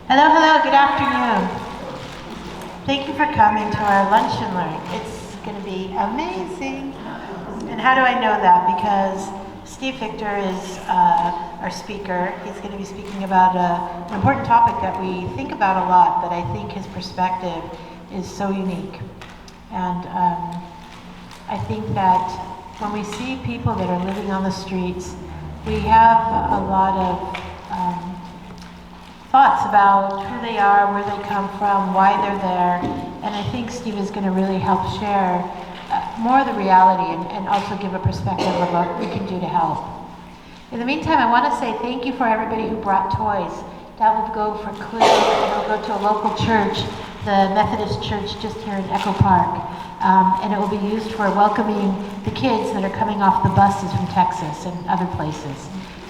Hello, hello, good afternoon. Thank you for coming to our Lunch and Learn. It's going to be amazing. And how do I know that? Because Steve Fiechter is our speaker. He's going to be speaking about an important topic that we think about a lot, but I think his perspective is so unique. And I think that when we see people that are living on the streets, we have a lot of thoughts about who they are, where they come from, why they're there, and I think Steve is going to really help share more of the reality and also give a perspective of what we can do to help. In the meantime, I want to say thank you for everybody who brought toys. That will go for Clue, and it'll go to a local church, the Methodist church just here in Echo Park, and it will be used for welcoming the kids that are coming off the buses from Texas and other places.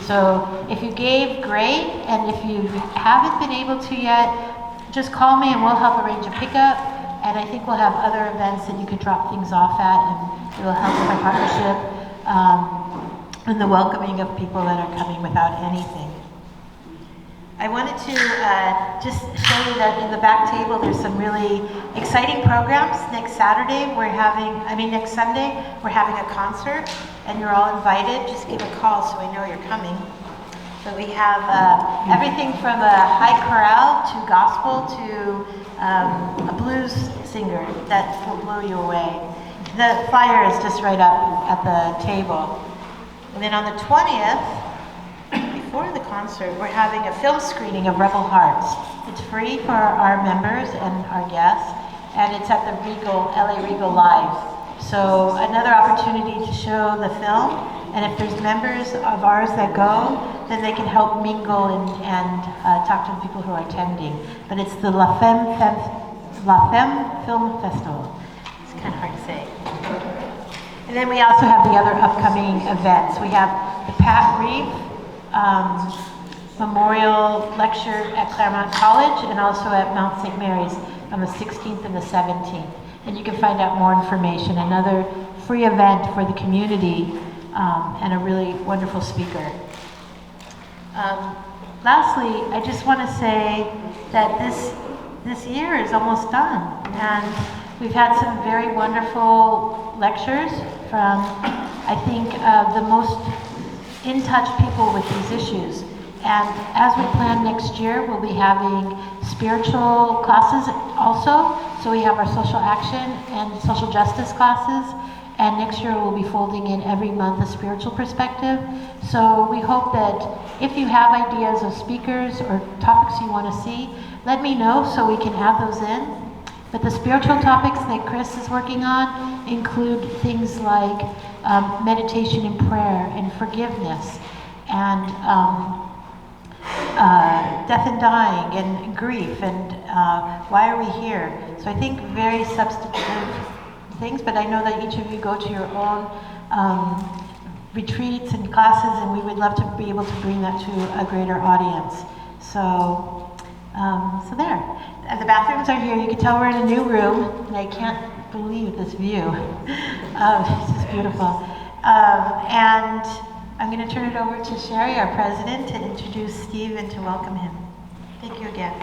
So if you gave, great, and if you haven't been able to yet, just call me and we'll help arrange a pickup, and I think we'll have other events that you could drop things off at, and it will help with our partnership and the welcoming of people that are coming without anything. I wanted to just show you that in the back table there's some really exciting programs. Next Sunday, we're having a concert, and you're all invited. Just give a call so we know you're coming. So we have everything from a high chorale to gospel to a blues singer that will blow you away. The flyer is just right up at the table. And then on the 20th, before the concert, we're having a film screening of Rebel Hearts. It's free for our members and our guests, and it's at the LA Regal Live. So another opportunity to show the film, and if there's members of ours that go, then they can help mingle and talk to the people who are attending. But it's the La Femme Film Festival. It's kind of hard to say. And then we also have the other upcoming events. We have the Pat Reeve Memorial Lecture at Claremont College, and also at Mount St. Mary's on the 16th and the 17th. And you can find out more information, another free event for the community, and a really wonderful speaker. Lastly, I just want to say that this year is almost done, and we've had some very wonderful lectures from, I think, the most in-touch people with these issues. And as we plan next year, we'll be having spiritual classes also. So we have our social action and social justice classes. And next year we'll be folding in every month a spiritual perspective. So we hope that if you have ideas of speakers or topics you want to see, let me know so we can add those in. But the spiritual topics that Chris is working on include things like meditation and prayer and forgiveness and death and dying and grief and why are we here. So I think very substantive things, but I know that each of you go to your own retreats and classes, and we would love to be able to bring that to a greater audience. So there. The bathrooms are here. You can tell we're in a new room, and I can't believe this view. It's just beautiful. And I'm going to turn it over to Sherry, our president, to introduce Steve and to welcome him. Thank you again.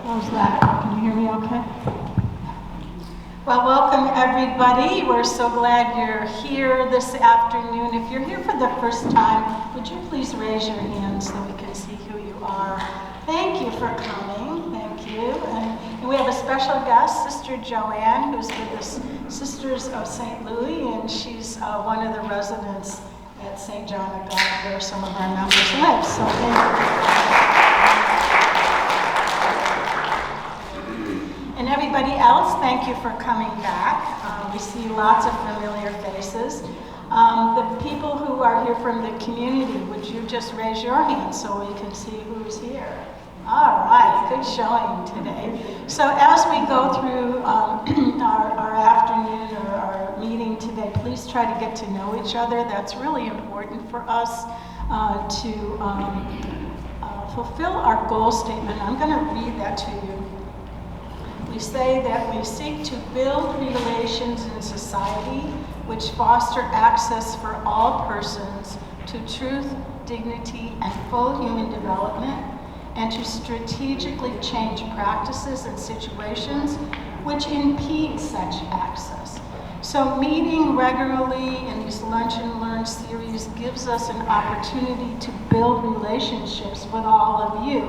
How's that? Can you hear me okay? Well, welcome everybody. We're so glad you're here this afternoon. If you're here for the first time, would you please raise your hand so we can see who you are? Thank you for coming. Thank you. And we have a special guest, Sister Joanne, who's with the Sisters of St. Louis, and she's one of the residents at St. John of God, where some of our members live. So thank you. And everybody else, thank you for coming back. We see lots of familiar faces. The people who are here from the community, would you just raise your hand so we can see who's here? All right, good showing today. So as we go through our afternoon or our meeting today, please try to get to know each other. That's really important for us to fulfill our goal statement. I'm going to read that to you. We We say that we seek to build relations in society which foster access for all persons to truth, dignity, and full human development, and to strategically change practices and situations which impede such access. So meeting regularly in these Lunch and Learn series gives us an opportunity to build relationships with all of you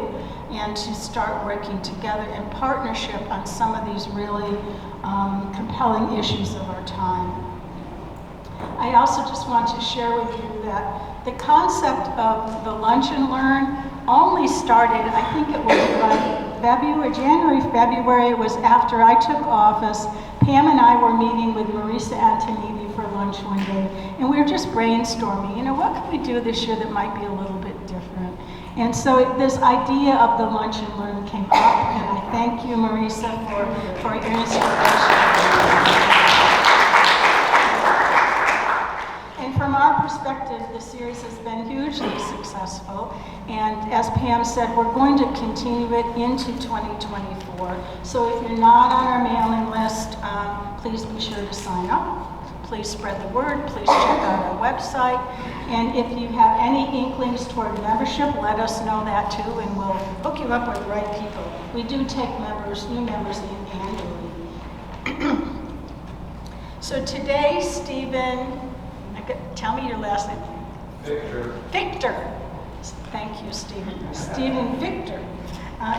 and to start working together in partnership on some of these really compelling issues of our time. I also just want to share with you that the concept of the Lunch and Learn only started, I think it was like January, February. It was after I took office. Pam and I were meeting with Marisa Antonidi for lunch one day, and we were just brainstorming, what can we do this year that might be a little bit different? And so this idea of the Lunch and Learn came up, and I thank you, Marisa, for your inspiration. And from our perspective, the series has been hugely successful. And as Pam said, we're going to continue it into 2024. So if you're not on our mailing list, please be sure to sign up. Please spread the word. Please check out our website. And if you have any inklings toward membership, let us know that too, and we'll hook you up with the right people. We do take new members in annually. So today, Stephen, tell me your last name. Fiechter. Thank you, Stephen. Stephen Fiechter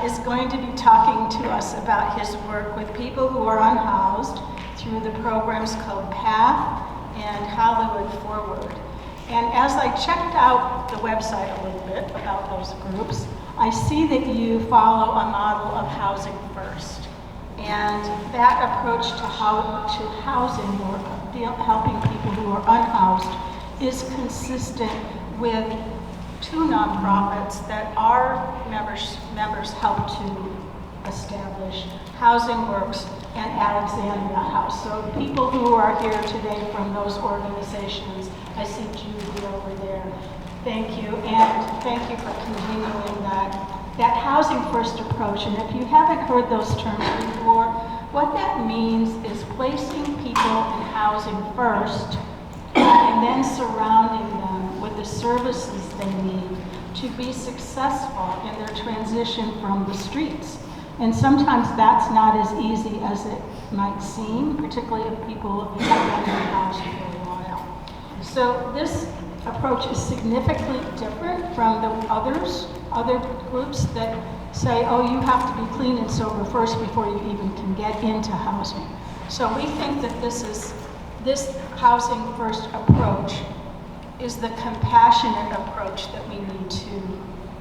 is going to be talking to us about his work with people who are unhoused through the programs called PATH and Hollywood Forward. And as I checked out the website a little bit about those groups, I see that you follow a model of housing first. And that approach to housing or helping people who are unhoused is consistent with two nonprofits that our members help to establish, Housing Works and Alexandria House. So people who are here today from those organizations, I see Judy over there. Thank you, and thank you for continuing that housing first approach. And if you haven't heard those terms before, what that means is placing people in housing first and then surrounding them with the services they need to be successful in their transition from the streets. And sometimes that's not as easy as it might seem, particularly if people have been in the house for a while. So this approach is significantly different from the other groups that say, oh, you have to be clean and sober first before you even can get into housing. So we think that this housing first approach is the compassionate approach that we need to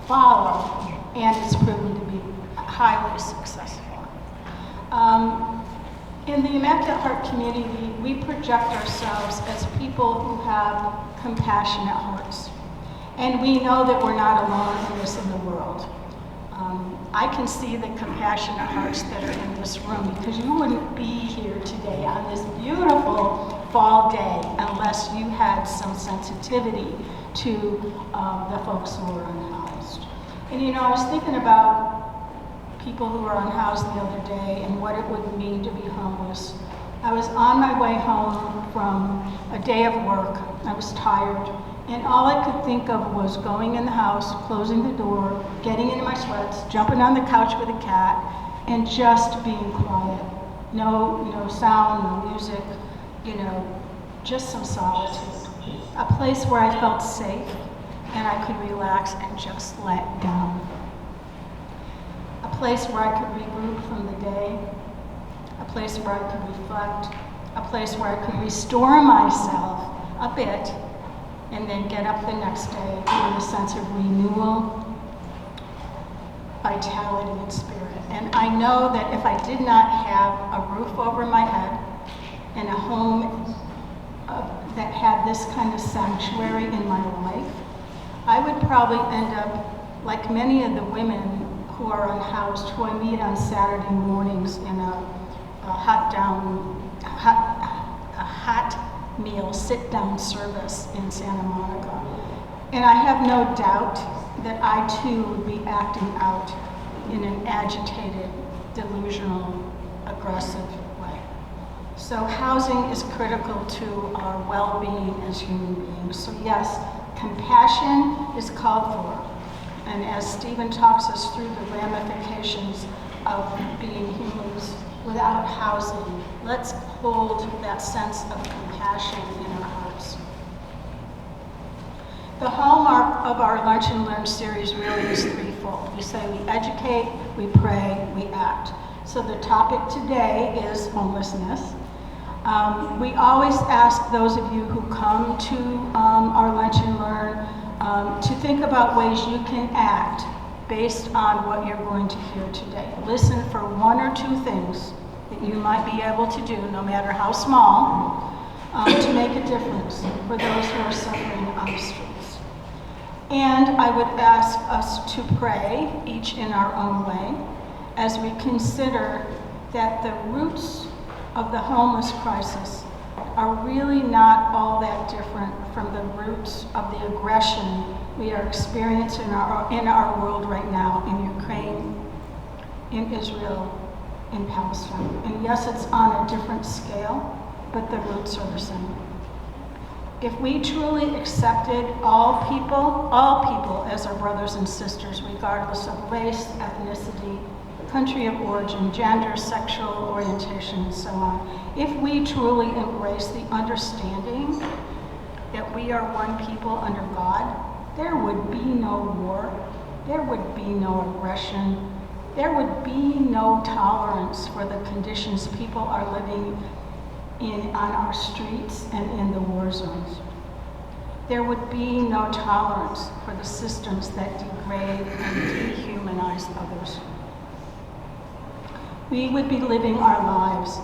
follow, and it's proven to be highly successful. In the Immaculate Heart community, we project ourselves as people who have compassionate hearts. And we know that we're not alone in this in the world. I can see the compassionate hearts that are in this room, because you wouldn't be here today on this beautiful fall day unless you had some sensitivity to the folks who are unhoused. And I was thinking about people who are unhoused the other day and what it would mean to be homeless. I was on my way home from a day of work. I was tired, and all I could think of was going in the house, closing the door, getting into my sweats, jumping on the couch with a cat, and just being quiet. No sound, no music, just some solitude. A place where I felt safe and I could relax and just let down. A place where I could regroup from the day, a place where I could reflect, a place where I could restore myself a bit and then get up the next day with a sense of renewal, vitality, and spirit. And I know that if I did not have a roof over my head and a home that had this kind of sanctuary in my life, I would probably end up like many of the women who are unhoused, who I meet on Saturday mornings in a hot meal sit-down service in Santa Monica. And I have no doubt that I too would be acting out in an agitated, delusional aggressive way. So housing is critical to our well-being as human beings. So yes, compassion is called for. And as Stephen talks us through the ramifications of being humans without housing, let's hold that sense of compassion in our hearts. The hallmark of our Lunch and Learn series really is threefold. We say we educate, we pray, we act. So the topic today is homelessness. We always ask those of you who come to our Lunch and Learn to think about ways you can act based on what you're going to hear today. Listen for one or two things that you might be able to do, no matter how small, to make a difference for those who are suffering on the streets. And I would ask us to pray, each in our own way, as we consider that the roots of the homeless crisis are really not all that different from the roots of the aggression we are experiencing in our world right now, in Ukraine, in Israel, in Palestine. And yes, it's on a different scale, but the roots are the same. If we truly accepted all people as our brothers and sisters, regardless of race, ethnicity, country of origin, gender, sexual orientation, and so on, if we truly embrace the understanding that we are one people under God, there would be no war, there would be no aggression, there would be no tolerance for the conditions people are living in on our streets and in the war zones. There would be no tolerance for the systems that degrade and dehumanize others. We would be living our lives,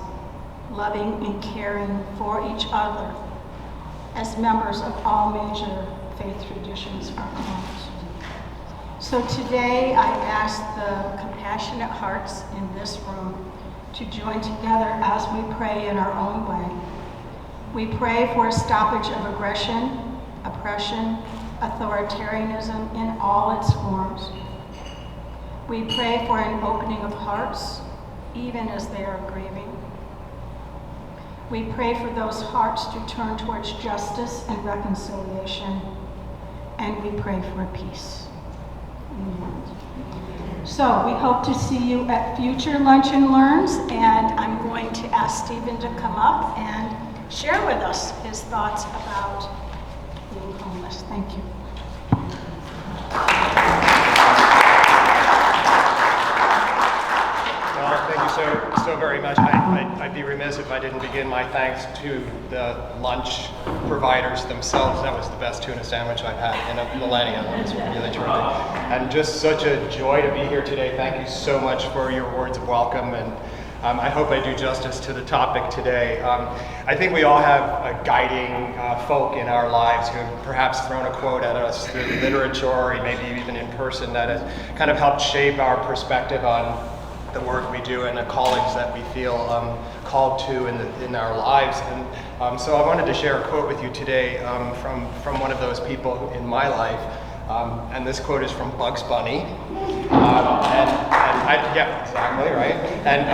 loving and caring for each other as members of all major faith traditions are called. So today I ask the compassionate hearts in this room to join together as we pray in our own way. We pray for a stoppage of aggression, oppression, authoritarianism in all its forms. We pray for an opening of hearts, even as they are grieving. We pray for those hearts to turn towards justice and reconciliation, and we pray for peace. Amen. So we hope to see you at future Lunch and Learns, and I'm going to ask Stephen to come up and share with us his thoughts about being homeless. Thank you. Well, thank you so very much. I'd be remiss if I didn't begin my thanks to the lunch providers themselves. That was the best tuna sandwich I've had in a millennia. It was really terrific. And just such a joy to be here today. Thank you so much for your words of welcome, and I hope I do justice to the topic today. I think we all have a guiding folk in our lives who have perhaps thrown a quote at us through literature or maybe even in person that has kind of helped shape our perspective on the work we do and the callings that we feel called to in our lives. And so I wanted to share a quote with you today from one of those people in my life. And this quote is from Bugs Bunny. Yeah, exactly, right? And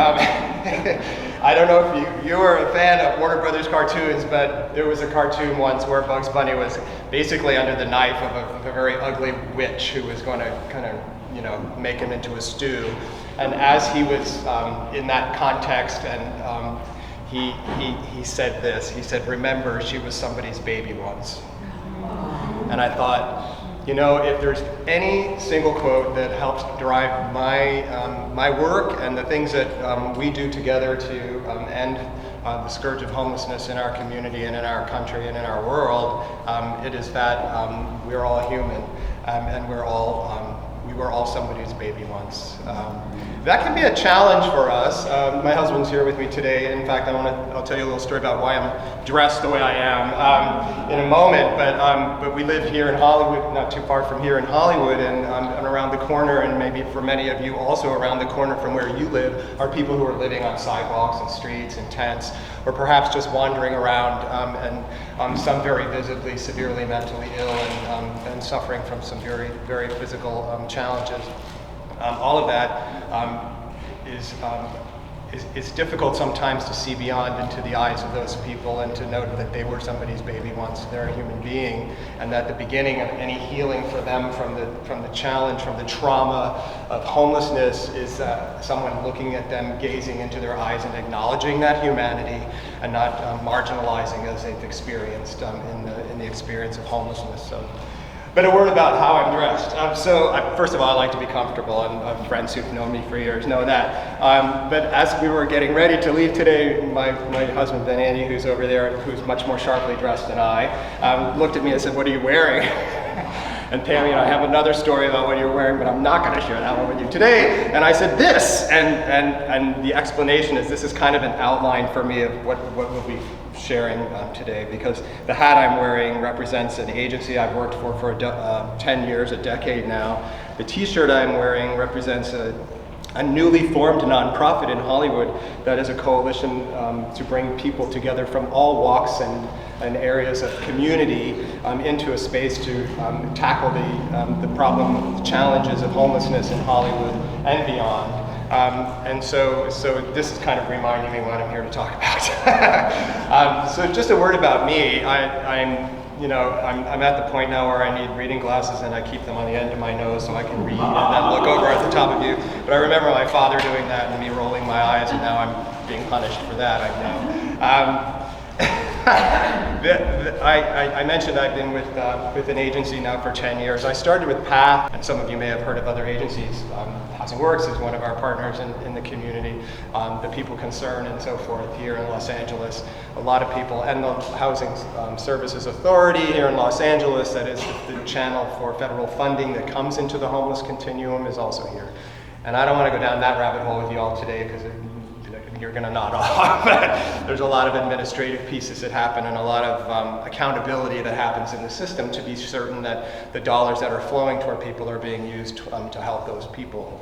I don't know if you were a fan of Warner Brothers cartoons, but there was a cartoon once where Bugs Bunny was basically under the knife of a very ugly witch who was going to kind of, make him into a stew. And as he was in that context, and he said this, he said, "Remember, she was somebody's baby once." And I thought, if there's any single quote that helps drive my work and the things that we do together to end the scourge of homelessness in our community and in our country and in our world, it is that we're all human, and we were all somebody's baby once. That can be a challenge for us. My husband's here with me today. In fact, I'll tell you a little story about why I'm dressed the way I am in a moment. But we live here in Hollywood, not too far from here in Hollywood, and around the corner, and maybe for many of you also around the corner from where you live, are people who are living on sidewalks and streets and tents, or perhaps just wandering around, and some very visibly, severely mentally ill, and suffering from some very, very physical challenges. All of that it's difficult sometimes to see beyond into the eyes of those people and to note that they were somebody's baby once. They're a human being, and that the beginning of any healing for them from the challenge, from the trauma of homelessness is someone looking at them, gazing into their eyes and acknowledging that humanity and not marginalizing as they've experienced in the experience of homelessness. So. But a word about how I'm dressed. First of all, I like to be comfortable, and friends who've known me for years know that. But as we were getting ready to leave today, my husband, Ben Andy, who's over there, who's much more sharply dressed than I, looked at me and said, "What are you wearing?" And Tammy and I have another story about what you're wearing, but I'm not going to share that one with you today. And I said, "This," and the explanation is this is kind of an outline for me of what we'll be sharing today, because the hat I'm wearing represents an agency I've worked for 10 years, a decade now. The t-shirt I'm wearing represents a newly formed nonprofit in Hollywood that is a coalition to bring people together from all walks and areas of community into a space to tackle the problem, the challenges of homelessness in Hollywood and beyond. And so this is kind of reminding me what I'm here to talk about. So just a word about me. I'm at the point now where I need reading glasses, and I keep them on the end of my nose so I can read and then look over at the top of you. But I remember my father doing that and me rolling my eyes, and now I'm being punished for that, I know. I mentioned I've been with an agency now for 10 years. I started with PATH, and some of you may have heard of other agencies. Housing Works is one of our partners in the community, the People Concern and so forth here in Los Angeles. A lot of people, and the Housing Services Authority here in Los Angeles, that is the channel for federal funding that comes into the homeless continuum, is also here. And I don't want to go down that rabbit hole with you all today because you're going to nod off. There's a lot of administrative pieces that happen and a lot of accountability that happens in the system to be certain that the dollars that are flowing toward people are being used to help those people.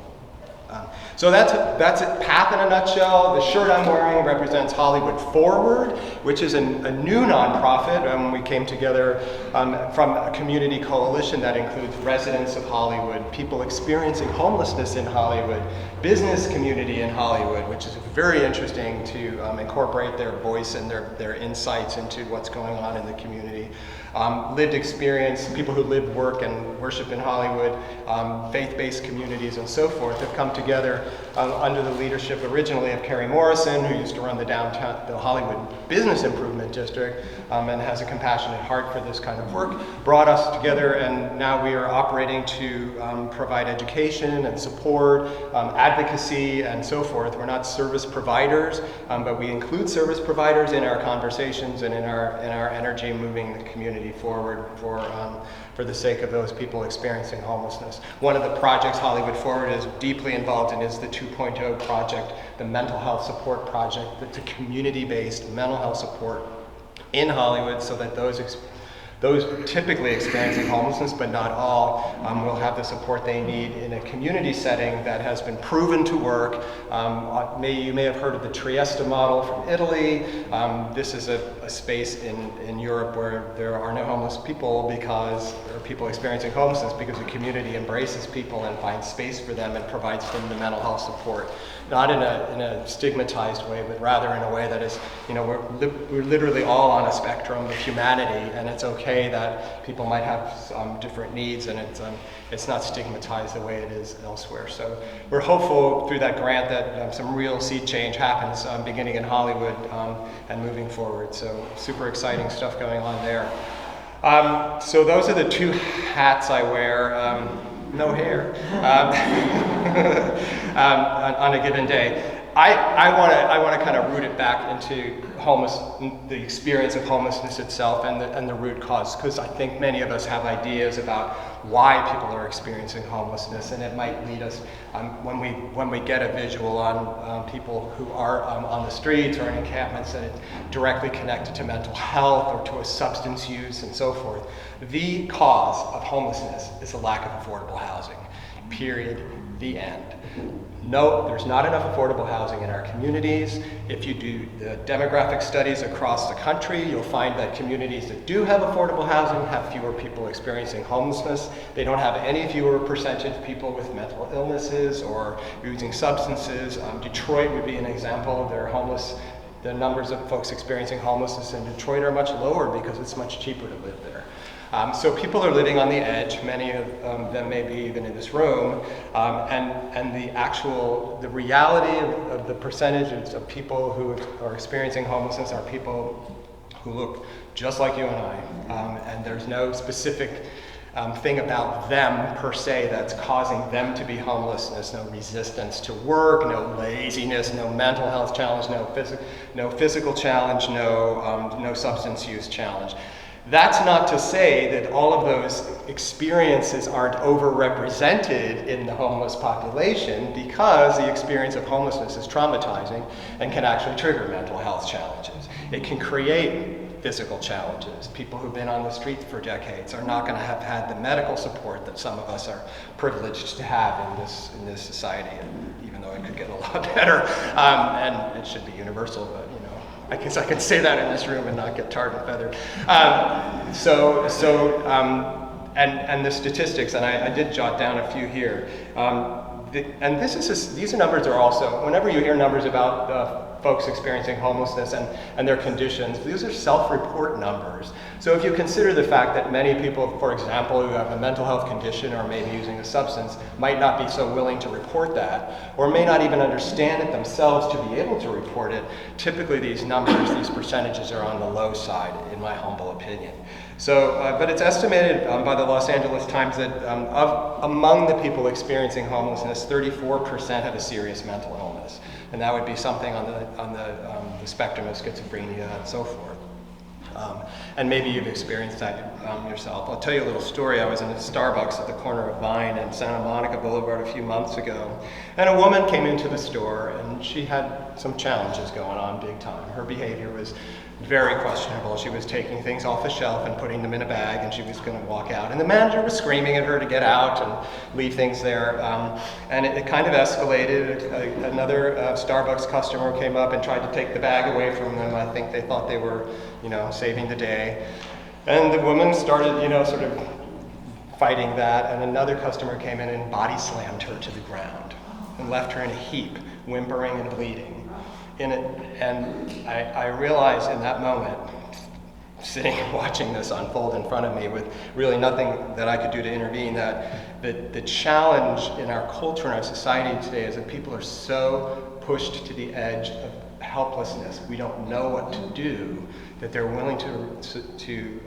So that's it, PATH in a nutshell. The shirt I'm wearing represents Hollywood Forward, which is a new nonprofit. We came together from a community coalition that includes residents of Hollywood, people experiencing homelessness in Hollywood, business community in Hollywood, which is very interesting to incorporate their voice and their insights into what's going on in the community. Lived experience, people who live, work, and worship in Hollywood, faith-based communities and so forth have come together under the leadership originally of Carrie Morrison, who used to run the Hollywood Business Improvement District and has a compassionate heart for this kind of work, brought us together, and now we are operating to provide education and support, advocacy and so forth. We're not service providers, but we include service providers in our conversations and in our energy moving the community forward for the sake of those people experiencing homelessness. One of the projects Hollywood Forward is deeply involved in is the 2.0 project, the mental health support project. It's a community-based mental health support in Hollywood so that those typically experiencing homelessness, but not all, will have the support they need in a community setting that has been proven to work. You may have heard of the Trieste model from Italy. This is a space in Europe where there are no homeless people because there are people experiencing homelessness because the community embraces people and finds space for them and provides them the mental health support. Not in a stigmatized way, but rather in a way that is, we're literally all on a spectrum of humanity, and it's okay that people might have different needs, and it's not stigmatized the way it is elsewhere. So we're hopeful through that grant that some real seed change happens beginning in Hollywood and moving forward. So super exciting stuff going on there. So those are the two hats I wear. No hair on a given day. I want to kind of root it back into the experience of homelessness itself and the root cause, because I think many of us have ideas about why people are experiencing homelessness, and it might lead us when we get a visual on people who are on the streets or in encampments that it's directly connected to mental health or to a substance use and so forth. The cause of homelessness is a lack of affordable housing. Period. The end. No, there's not enough affordable housing in our communities. If you do the demographic studies across the country, you'll find that communities that do have affordable housing have fewer people experiencing homelessness. They don't have any fewer percentage of people with mental illnesses or using substances. Detroit would be an example. The numbers of folks experiencing homelessness in Detroit are much lower because it's much cheaper to live there. So people are living on the edge, many of them may be even in this room, and the reality of the percentages of people who are experiencing homelessness are people who look just like you and I, and there's no specific thing about them per se that's causing them to be homelessness, no resistance to work, no laziness, no mental health challenge, no physical challenge, no substance use challenge. That's not to say that all of those experiences aren't overrepresented in the homeless population, because the experience of homelessness is traumatizing and can actually trigger mental health challenges. It can create physical challenges. People who've been on the streets for decades are not going to have had the medical support that some of us are privileged to have in this society, and even though it could get a lot better, and it should be universal, but I guess I can say that in this room and not get tarred and feathered. And the statistics, and I did jot down a few here. These numbers are also, whenever you hear numbers about folks experiencing homelessness and their conditions, these are self-report numbers. So if you consider the fact that many people, for example, who have a mental health condition or maybe using a substance, might not be so willing to report that, or may not even understand it themselves to be able to report it, typically these numbers, these percentages are on the low side, in my humble opinion. So, but it's estimated by the Los Angeles Times that among the people experiencing homelessness, 34% have a serious mental illness. And that would be something on the spectrum of schizophrenia and so forth. And maybe you've experienced that yourself. I'll tell you a little story. I was in a Starbucks at the corner of Vine and Santa Monica Boulevard a few months ago, and a woman came into the store, and she had some challenges going on big time. Her behavior was very questionable. She was taking things off the shelf and putting them in a bag, and she was going to walk out. And the manager was screaming at her to get out and leave things there. And it kind of escalated. Another Starbucks customer came up and tried to take the bag away from them. I think they thought they were, saving the day. And the woman started, sort of fighting that. And another customer came in and body slammed her to the ground and left her in a heap, whimpering and bleeding. And I realized in that moment, sitting and watching this unfold in front of me with really nothing that I could do to intervene, that the challenge in our culture and our society today is that people are so pushed to the edge of helplessness, we don't know what to do, that they're willing to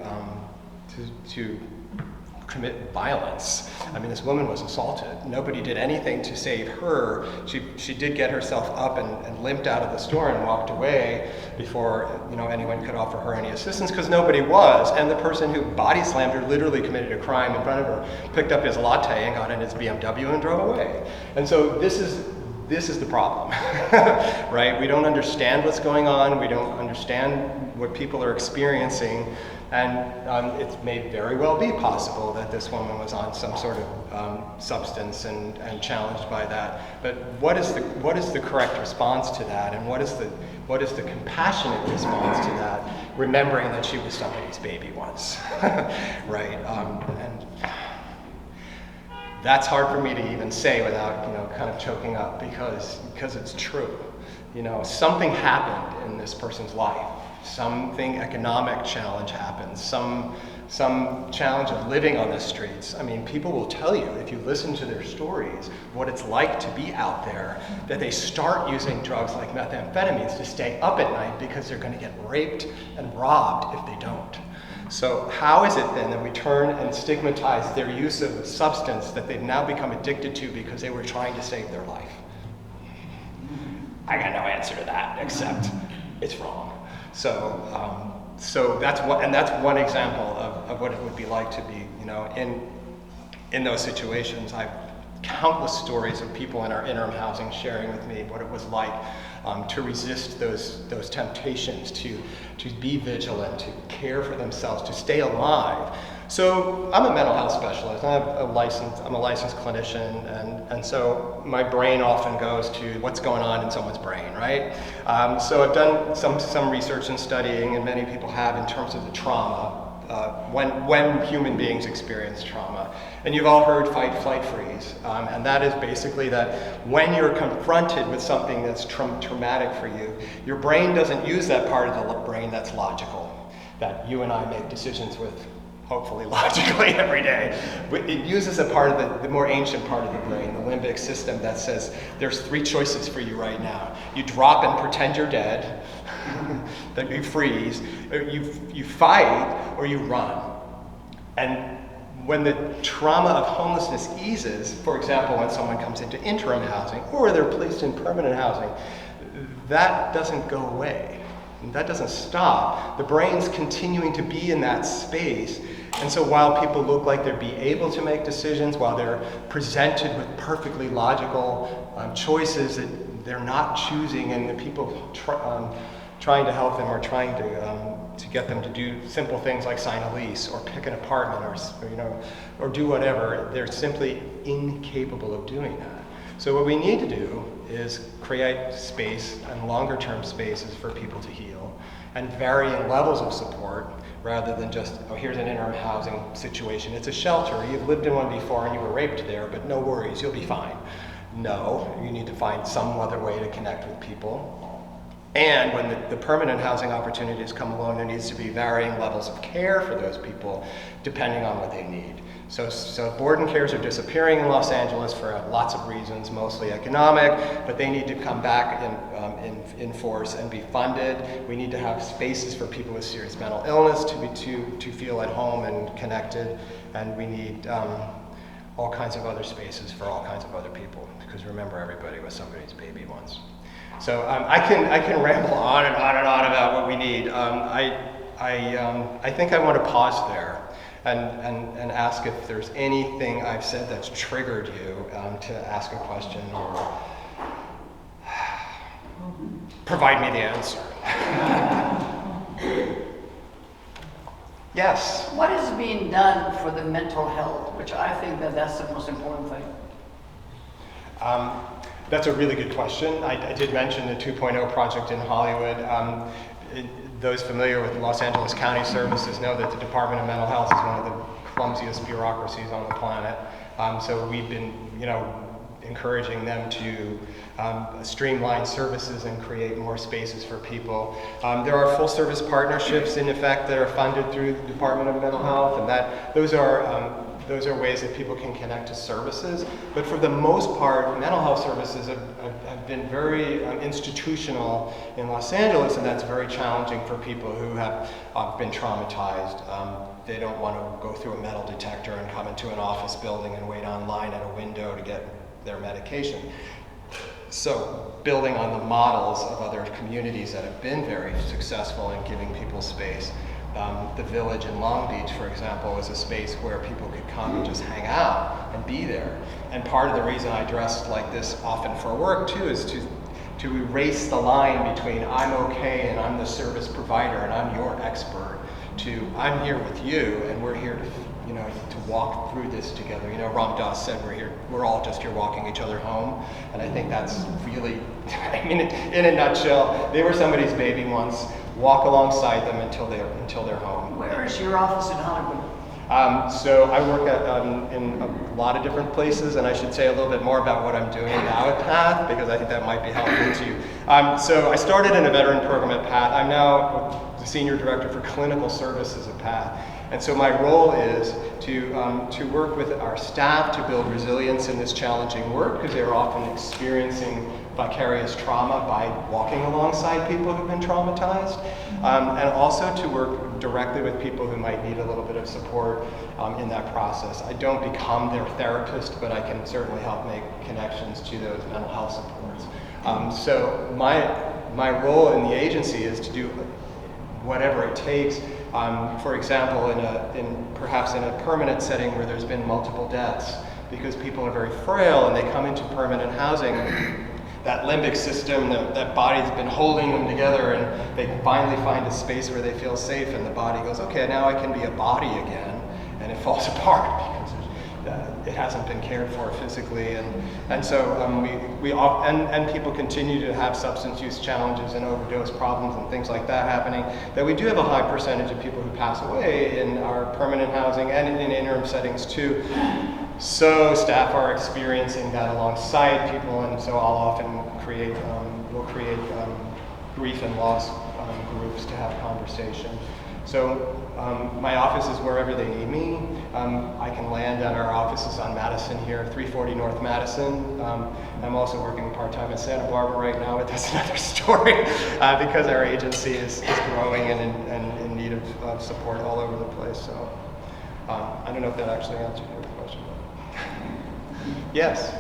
commit violence. I mean, this woman was assaulted. Nobody did anything to save her. She did get herself up and limped out of the store and walked away before anyone could offer her any assistance, because nobody was. And the person who body slammed her literally committed a crime in front of her, picked up his latte and got in his BMW and drove away. And so this is the problem, right? We don't understand what's going on. We don't understand what people are experiencing. And it may very well be possible that this woman was on some sort of substance and challenged by that. But what is the correct response to that? And what is the compassionate response to that? Remembering that she was somebody's baby once, right? And that's hard for me to even say without kind of choking up, because it's true. Something happened in this person's life. Something economic challenge happens, some challenge of living on the streets. I mean, people will tell you, if you listen to their stories, what it's like to be out there, that they start using drugs like methamphetamines to stay up at night because they're going to get raped and robbed if they don't. So how is it then that we turn and stigmatize their use of a substance that they've now become addicted to because they were trying to save their life? I got no answer to that, except it's wrong. So that's one example of what it would be like to be, in those situations. I've countless stories of people in our interim housing sharing with me what it was like to resist those temptations, to be vigilant, to care for themselves, to stay alive, So I'm a mental health specialist. I'm a licensed clinician, and so my brain often goes to what's going on in someone's brain, right? So I've done some research and studying, and many people have, in terms of the trauma, when human beings experience trauma. And you've all heard fight, flight, freeze. And that is basically that when you're confronted with something that's traumatic for you, your brain doesn't use that part of the brain that's logical, that you and I make decisions with, hopefully logically, every day. It uses a part of the more ancient part of the brain, the limbic system, that says there's 3 choices for you right now. You drop and pretend you're dead, that you freeze, or you fight, or you run. And when the trauma of homelessness eases, for example, when someone comes into interim housing, or they're placed in permanent housing, that doesn't go away. That doesn't stop. The brain's continuing to be in that space. And so while people look like they'll be able to make decisions, while they're presented with perfectly logical choices that they're not choosing, and the people trying to help them or trying to get them to do simple things like sign a lease or pick an apartment or do whatever, they're simply incapable of doing that. So what we need to do is create space and longer term spaces for people to heal, and varying levels of support, rather than just, oh, here's an interim housing situation. It's a shelter. You've lived in one before and you were raped there, but no worries, you'll be fine. No, you need to find some other way to connect with people. And when the permanent housing opportunities come along, there needs to be varying levels of care for those people, depending on what they need. So board and cares are disappearing in Los Angeles for lots of reasons, mostly economic, but they need to come back in force and be funded. We need to have spaces for people with serious mental illness to feel at home and connected, and we need all kinds of other spaces for all kinds of other people, because remember, everybody was somebody's baby once. So I can ramble on and on and on about what we need. I think I want to pause there and ask if there's anything I've said that's triggered you to ask a question or provide me the answer. Yes? What is being done for the mental health, which I think that's the most important thing? That's a really good question. I did mention the 2.0 project in Hollywood. Those familiar with Los Angeles County Services know that the Department of Mental Health is one of the clumsiest bureaucracies on the planet. So we've been, encouraging them to streamline services and create more spaces for people. There are full service partnerships in effect that are funded through the Department of Mental Health, and those are ways that people can connect to services. But for the most part, mental health services have been very institutional in Los Angeles, and that's very challenging for people who have been traumatized. They don't want to go through a metal detector and come into an office building and wait online at a window to get their medication. So building on the models of other communities that have been very successful in giving people space. The Village in Long Beach, for example, was a space where people could come and just hang out and be there. And part of the reason I dress like this often for work too is to erase the line between I'm okay and I'm the service provider and I'm your expert, to I'm here with you and we're here to walk through this together. Ram Dass said we're all just here walking each other home, and I think that's really, in a nutshell, they were somebody's baby once. Walk alongside them until they're home. Where is your office in Hollywood? So I work in a lot of different places, and I should say a little bit more about what I'm doing now at PATH, because I think that might be helpful to you. So I started in a veteran program at PATH. I'm now the Senior Director for Clinical Services at PATH. And so my role is to work with our staff to build resilience in this challenging work, because they're often experiencing vicarious trauma by walking alongside people who've been traumatized, and also to work directly with people who might need a little bit of support in that process. I don't become their therapist, but I can certainly help make connections to those mental health supports. So my role in the agency is to do whatever it takes. For example, perhaps in a permanent setting where there's been multiple deaths, because people are very frail and they come into permanent housing, that limbic system, that body's been holding them together, and they finally find a space where they feel safe, and the body goes, okay, now I can be a body again, and it falls apart because it hasn't been cared for physically, and so and people continue to have substance use challenges and overdose problems and things like that happening, that we do have a high percentage of people who pass away in our permanent housing and in interim settings too. So staff are experiencing that alongside people, and so I'll often we'll create grief and loss groups to have conversation. So my office is wherever they need me. I can land at our offices on Madison here, 340 North Madison. I'm also working part-time in Santa Barbara right now, but that's another story because our agency is growing and in need of support all over the place. So I don't know if that actually answered your question. Yes?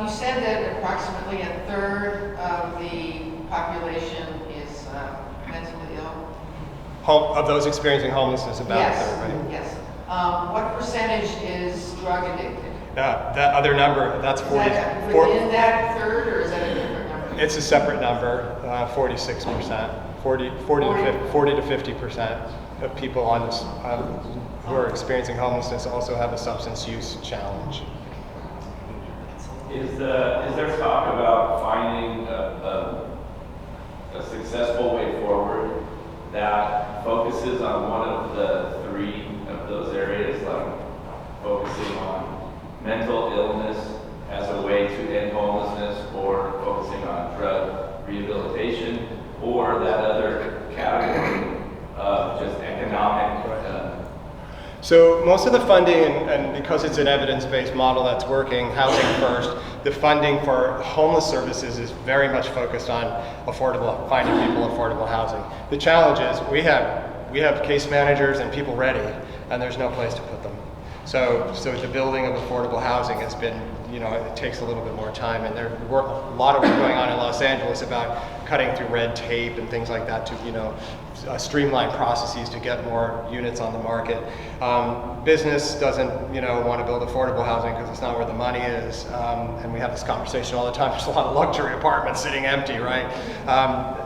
You said that approximately a third of the population is mentally ill. Of those experiencing homelessness, about a third, right? Yes. What percentage is drug addicted? That other number, that's 40. Is that within that third, or is that a different number? It's a separate number, 46%. 40 to 50% of people on this, who are experiencing homelessness also have a substance use challenge. Is there talk about finding a successful way forward that focuses on one of the three of those areas, like focusing on mental illness as a way to end homelessness, or focusing on drug rehabilitation, or that other category of just economic? So most of the funding, and because it's an evidence-based model that's working, housing first, the funding for homeless services is very much focused on finding people affordable housing. The challenge is we have case managers and people ready, and there's no place to put them. So the building of affordable housing has been, it takes a little bit more time, and there's a lot of work going on in Los Angeles about cutting through red tape and things like that to, streamline processes to get more units on the market. Business doesn't, want to build affordable housing because it's not where the money is, and we have this conversation all the time. There's a lot of luxury apartments sitting empty, right?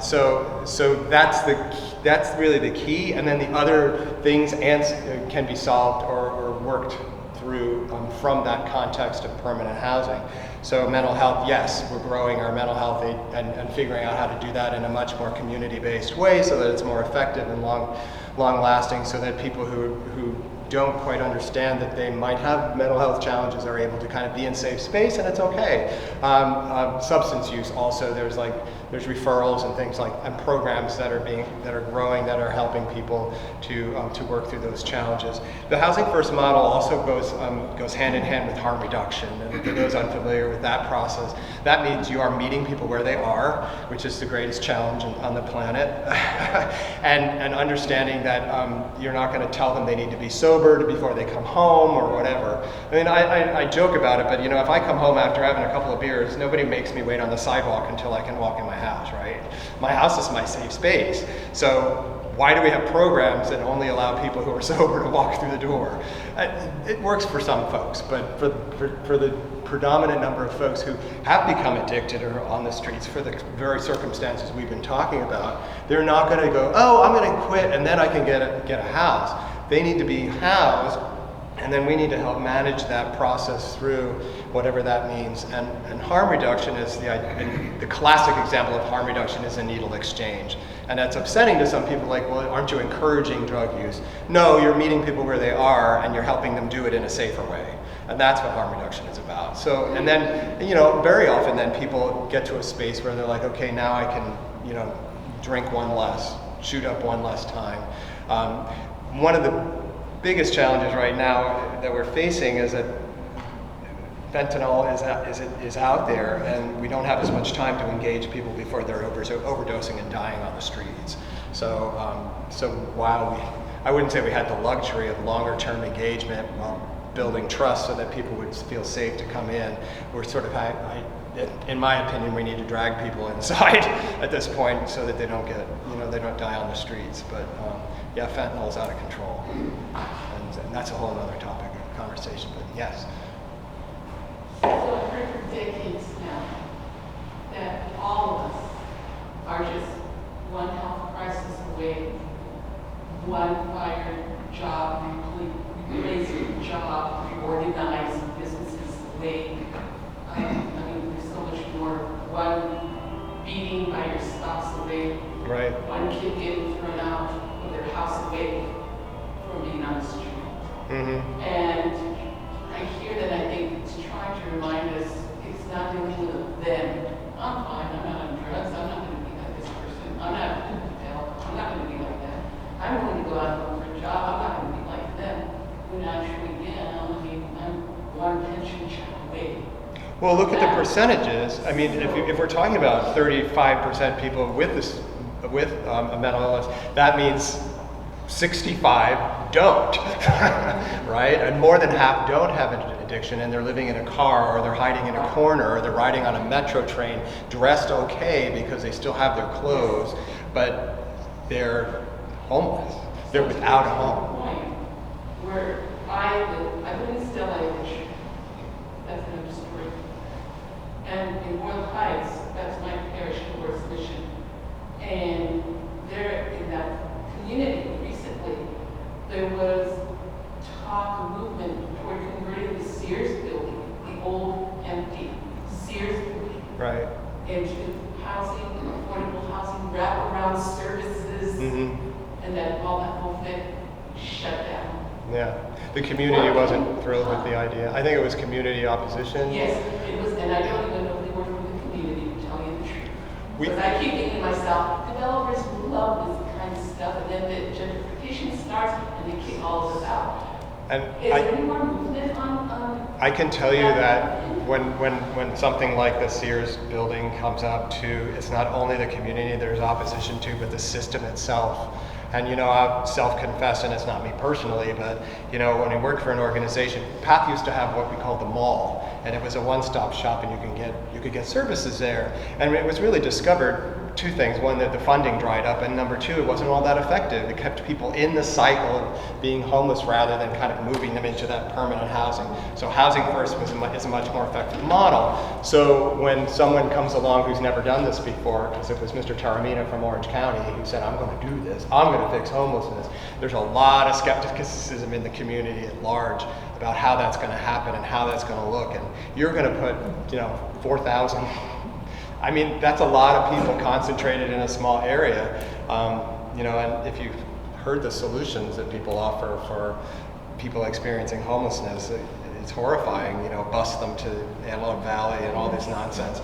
So that's really the key, and then the other things can be solved or worked through from that context of permanent housing. So mental health, yes, we're growing our mental health and figuring out how to do that in a much more community-based way so that it's more effective and long-lasting, so that people who don't quite understand that they might have mental health challenges are able to kind of be in safe space, and it's okay. Substance use also, there's referrals and things and programs that are growing, that are helping people to work through those challenges. The Housing First model also goes hand in hand with harm reduction, and for those unfamiliar with that process, that means you are meeting people where they are, which is the greatest challenge on the planet, and understanding that you're not going to tell them they need to be sober before they come home or whatever. I mean, I joke about it, but if I come home after having a couple of beers, nobody makes me wait on the sidewalk until I can walk in my house, right? My house is my safe space. So why do we have programs that only allow people who are sober to walk through the door? It works for some folks, but for the predominant number of folks who have become addicted or on the streets for the very circumstances we've been talking about, they're not going to go, oh, I'm going to quit and then I can get a house. They need to be housed, and then we need to help manage that process through whatever that means. And harm reduction is the classic example of harm reduction is a needle exchange. And that's upsetting to some people, like, well, aren't you encouraging drug use? No, you're meeting people where they are and you're helping them do it in a safer way. And that's what harm reduction is about. So, and then, very often then people get to a space where they're like, okay, now I can, drink one less, shoot up one less time. One of the biggest challenges right now that we're facing is that fentanyl is out there, and we don't have as much time to engage people before they're overdosing and dying on the streets. So, while I wouldn't say we had the luxury of longer-term engagement while building trust so that people would feel safe to come in, we're sort of, in my opinion, we need to drag people inside at this point so that they don't get, they don't die on the streets. But yeah, fentanyl is out of control, and that's a whole other topic of conversation. But yes. So I've heard for decades now that all of us are just one health crisis away, one fired job raise your job, organize businesses away. I mean, there's so much more. One beating by your spouse away. Right. One kid getting thrown out of their house away from being on the street. Mm-hmm. And I hear that. I think it's trying to remind us it's not dealing with them. I'm fine, I'm not on drugs, I'm not going to be like this person, I'm not going to help, I'm not going to be like that. I'm going to go out and look for a job, I'm not going to be like them. When actually, yeah, I'm one pension check away. Well, look at the percentages. I mean, if we're talking about 35% people with this, with a mental illness, that means 65 don't, right? And more than half don't have an addiction, and they're living in a car, or they're hiding in a corner, or they're riding on a metro train dressed okay because they still have their clothes, but they're homeless. They're without a home. Point where I live in Stella Age. That's another story. And in Royal Heights, that's my parish board's mission. And there in that community recently, there was talk, a movement toward converting the Sears building, the old empty Sears building, Right. into housing, affordable housing, wraparound services, and then all that whole thing shut down. Yeah. The community wasn't thrilled with the idea. I think it was community opposition. Yes, it was, and I don't even know if they were from the community, to tell you the truth. We- Because I keep thinking to myself, developers love this kind of stuff, and then the gentrification starts, and they kick all of us out. And Is there any more movement on I can tell you that when something like the Sears building comes up to, it's not only the community there's opposition to, but the system itself. And you know, I'll self-confess, and it's not me personally, but you know, when I worked for an organization, PATH used to have what we called the mall, and it was a one-stop shop, and you could get services there. And it was really discovered two things: one, that the funding dried up, and number two, it wasn't all that effective. It kept people in the cycle of being homeless rather than kind of moving them into that permanent housing. So housing first is a much more effective model. So when someone comes along who's never done this before, because it was Mr. Taramina from Orange County who said, I'm going to do this, I'm going to fix homelessness, there's a lot of skepticism in the community at large about how that's going to happen and how that's going to look. And you're going to put, 4,000. I mean, that's a lot of people concentrated in a small area. And if you've heard the solutions that people offer for people experiencing homelessness, it's horrifying, bus them to Antelope Valley and all this nonsense.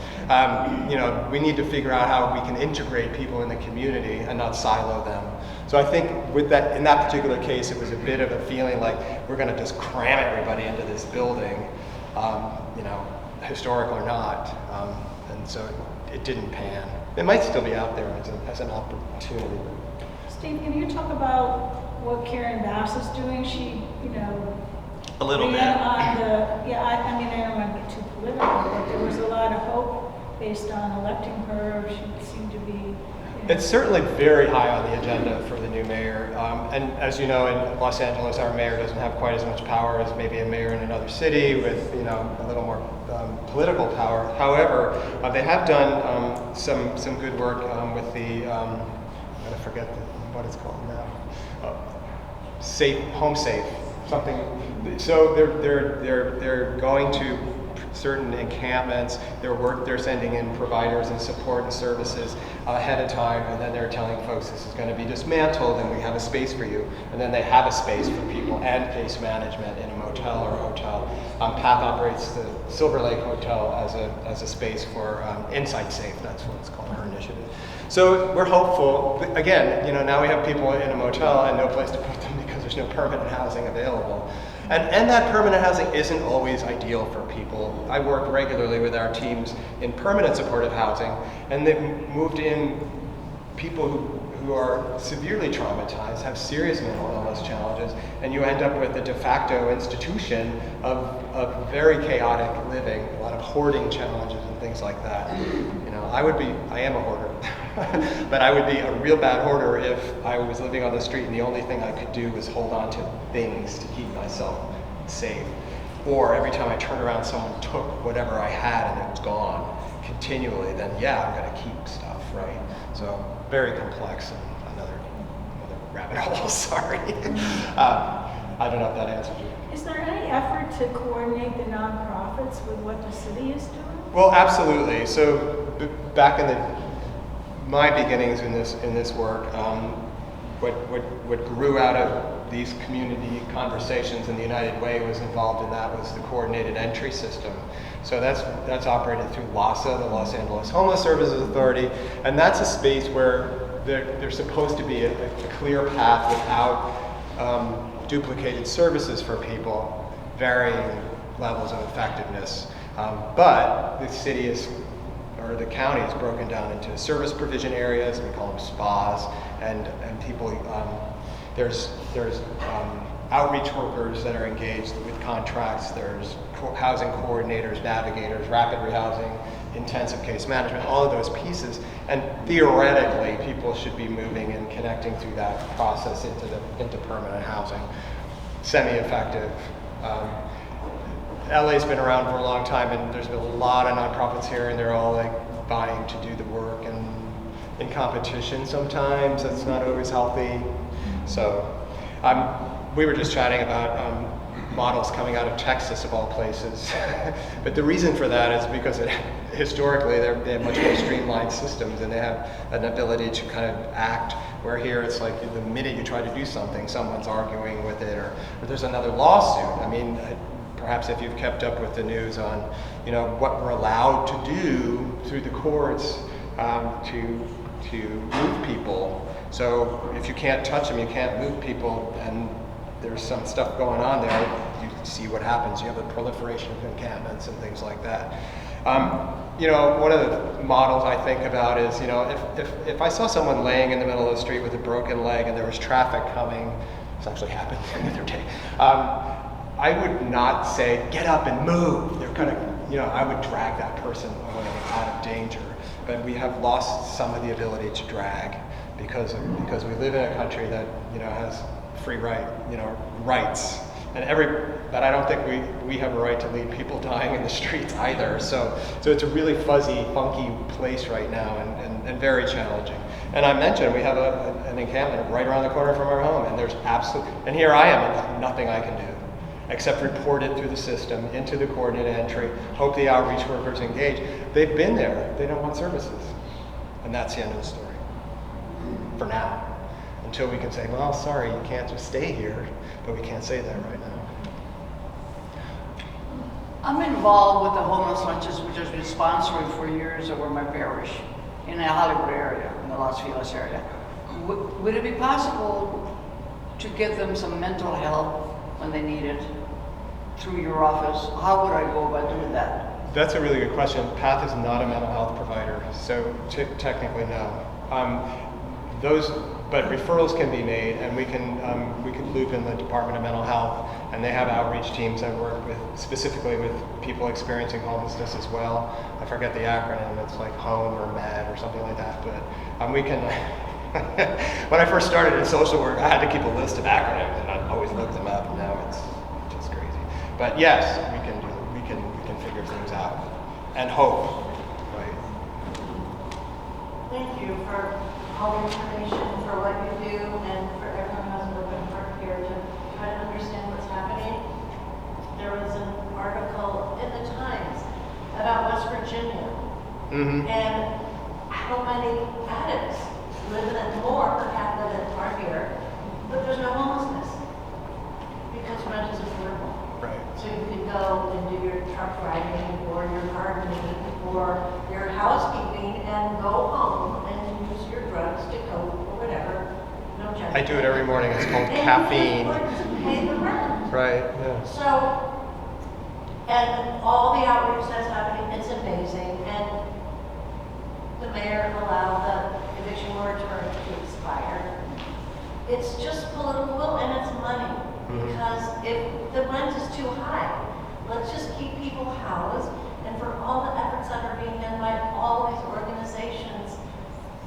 We need to figure out how we can integrate people in the community and not silo them. So I think with that, in that particular case, it was a bit of a feeling like we're going to just cram everybody into this building, historic or not. And so it didn't pan. It might still be out there as an opportunity. Steve, can you talk about what Karen Bass is doing? She, A little bit. I don't want to get too political, but there was a lot of hope based on electing her. She seemed to be. It's certainly very high on the agenda for the new mayor. And as you know, in Los Angeles, our mayor doesn't have quite as much power as maybe a mayor in another city with, a little more political power. However, they have done some good work with the, I'm going to forget what it's called now, Home Safe, something. So they're going to certain encampments, they're sending in providers and support and services ahead of time, and then they're telling folks this is going to be dismantled and we have a space for you. And then they have a space for people and case management in a motel or a hotel. PATH operates the Silver Lake Hotel as a space for Insight Safe, that's what it's called, her initiative. So we're hopeful. Again, now we have people in a motel and no place to put them because there's no permanent housing available. And that permanent housing isn't always ideal for people. I work regularly with our teams in permanent supportive housing, and they've moved in people who are severely traumatized, have serious mental illness challenges, and you end up with a de facto institution of very chaotic living, a lot of hoarding challenges and things like that. I am a hoarder, but I would be a real bad hoarder if I was living on the street and the only thing I could do was hold on to things to keep myself safe. Or every time I turned around, someone took whatever I had and it was gone continually, then yeah, I'm gonna keep stuff, right? So very complex and another rabbit hole, sorry. I don't know if that answers you. Is there any effort to coordinate the nonprofits with what the city is doing? Well, absolutely. So back in my beginnings in this work, what grew out of these community conversations in the United Way was involved in that was the coordinated entry system. So that's operated through LAHSA, the Los Angeles Homeless Services Authority, and that's a space where there's supposed to be a clear path without duplicated services for people, varying levels of effectiveness. But the city or the county is broken down into service provision areas, we call them spas, and people, there's outreach workers that are engaged with contracts, there's housing coordinators, navigators, rapid rehousing, intensive case management, all of those pieces. And theoretically, people should be moving and connecting through that process into permanent housing. Semi-effective. LA's been around for a long time, and there's been a lot of nonprofits here, and they're all like vying to do the work and in competition sometimes. That's not always healthy. So we were just chatting about models coming out of Texas, of all places. But the reason for that is because historically they have much more streamlined systems, and they have an ability to kind of act, where here it's like the minute you try to do something, someone's arguing with it, or there's another lawsuit. I mean, perhaps if you've kept up with the news on, what we're allowed to do through the courts to move people. So if you can't touch them, you can't move people, and there's some stuff going on there, you see what happens. You have a proliferation of encampments and things like that. One of the models I think about is, if I saw someone laying in the middle of the street with a broken leg and there was traffic coming, this actually happened the other day, I would not say, get up and move. They're kind of, I would drag that person away out of danger. But we have lost some of the ability to drag because we live in a country that, has free rights. But I don't think we have a right to leave people dying in the streets either. So it's a really fuzzy, funky place right now, and very challenging. And I mentioned we have an encampment right around the corner from our home, and and here I am, and there's nothing I can do except report it through the system into the coordinated entry, hope the outreach workers engage. They've been there, they don't want services. And that's the end of the story, for now. Until we can say, well, sorry, you can't just stay here, but we can't say that right now. I'm involved with the homeless lunches, which has been sponsoring for years over my parish in the Hollywood area, in the Los Feliz area. Would it be possible to give them some mental help when they need it through your office? How would I go about doing that? That's a really good question. PATH is not a mental health provider, so technically no. But referrals can be made, and we can loop in the Department of Mental Health, and they have outreach teams that work specifically with people experiencing homelessness as well. I forget the acronym. It's like HOME or MED or something like that. But we can. When I first started in social work, I had to keep a list of acronyms, and I'd always look them up. Now it's just crazy. But yes, we can figure things out and hope, right? Thank you for all the information, for what you do, and for everyone who has an open heart here to try to understand what's happening. There was an article in the Times about West Virginia, and how many addicts live in more per capita than are here, but there's no homelessness because rent is affordable. Right. So you can go and do your truck riding or your gardening or your housekeeping and go home and use your drugs to cope or whatever. No judgment. I do it every morning. It's called and caffeine. You can afford to pay the rent. Right. Yeah. So, and all the outreach that's happening, it's amazing. And the mayor allowed the eviction moratorium to expire. It's just political will and it's money. Because if the rent is too high, let's just keep people housed. And for all the efforts that are being done by all these organizations,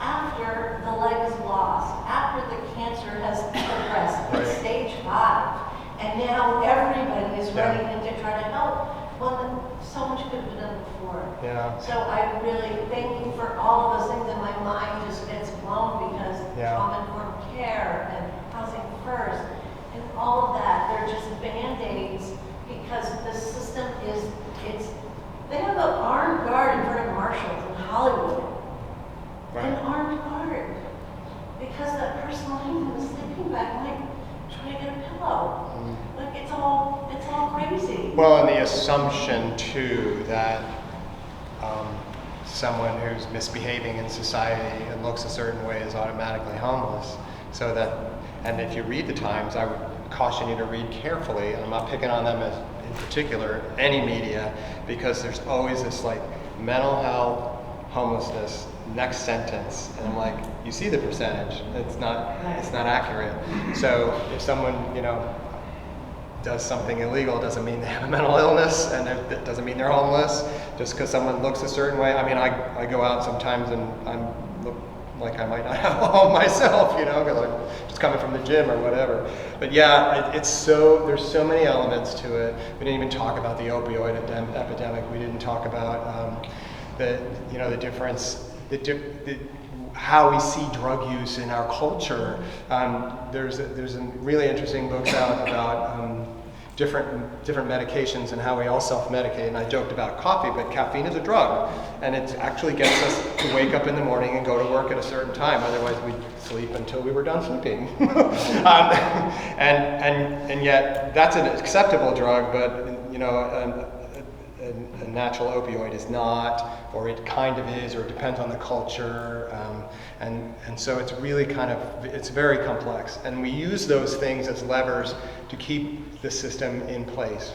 after the leg is lost, after the cancer has progressed, it's stage 5, and now everybody is running in to try to help. Well, so much could have been done before. Yeah. So I really thank you for all of those things, and my mind just gets blown because trauma-informed care and housing first. and all of that. They're just Band-Aids because the system is, they have an armed guard in front of Marshalls in Hollywood. Right. An armed guard. Because that person lying in the sleeping bag might try to get a pillow. Like it's all crazy. Well, and the assumption too that someone who's misbehaving in society and looks a certain way is automatically homeless. So that, and if you read the Times, I would caution you to read carefully, and I'm not picking on them as in particular, any media, because there's always this like mental health, homelessness, next sentence, and I'm like, you see the percentage, it's not accurate. So if someone, does something illegal, doesn't mean they have a mental illness, and it doesn't mean they're homeless. Just because someone looks a certain way. I mean, I go out sometimes and I look like I might not have a home myself, because I'm just coming from the gym or whatever. But yeah, there's so many elements to it. We didn't even talk about the opioid epidemic. We didn't talk about the difference, how we see drug use in our culture. There's a really interesting book out about different medications and how we all self-medicate. And I joked about coffee, but caffeine is a drug, and it actually gets us to wake up in the morning and go to work at a certain time. Otherwise, we'd sleep until we were done sleeping. And yet that's an acceptable drug, but a natural opioid is not, or it kind of is, or it depends on the culture, and so it's really it's very complex, and we use those things as levers to keep the system in place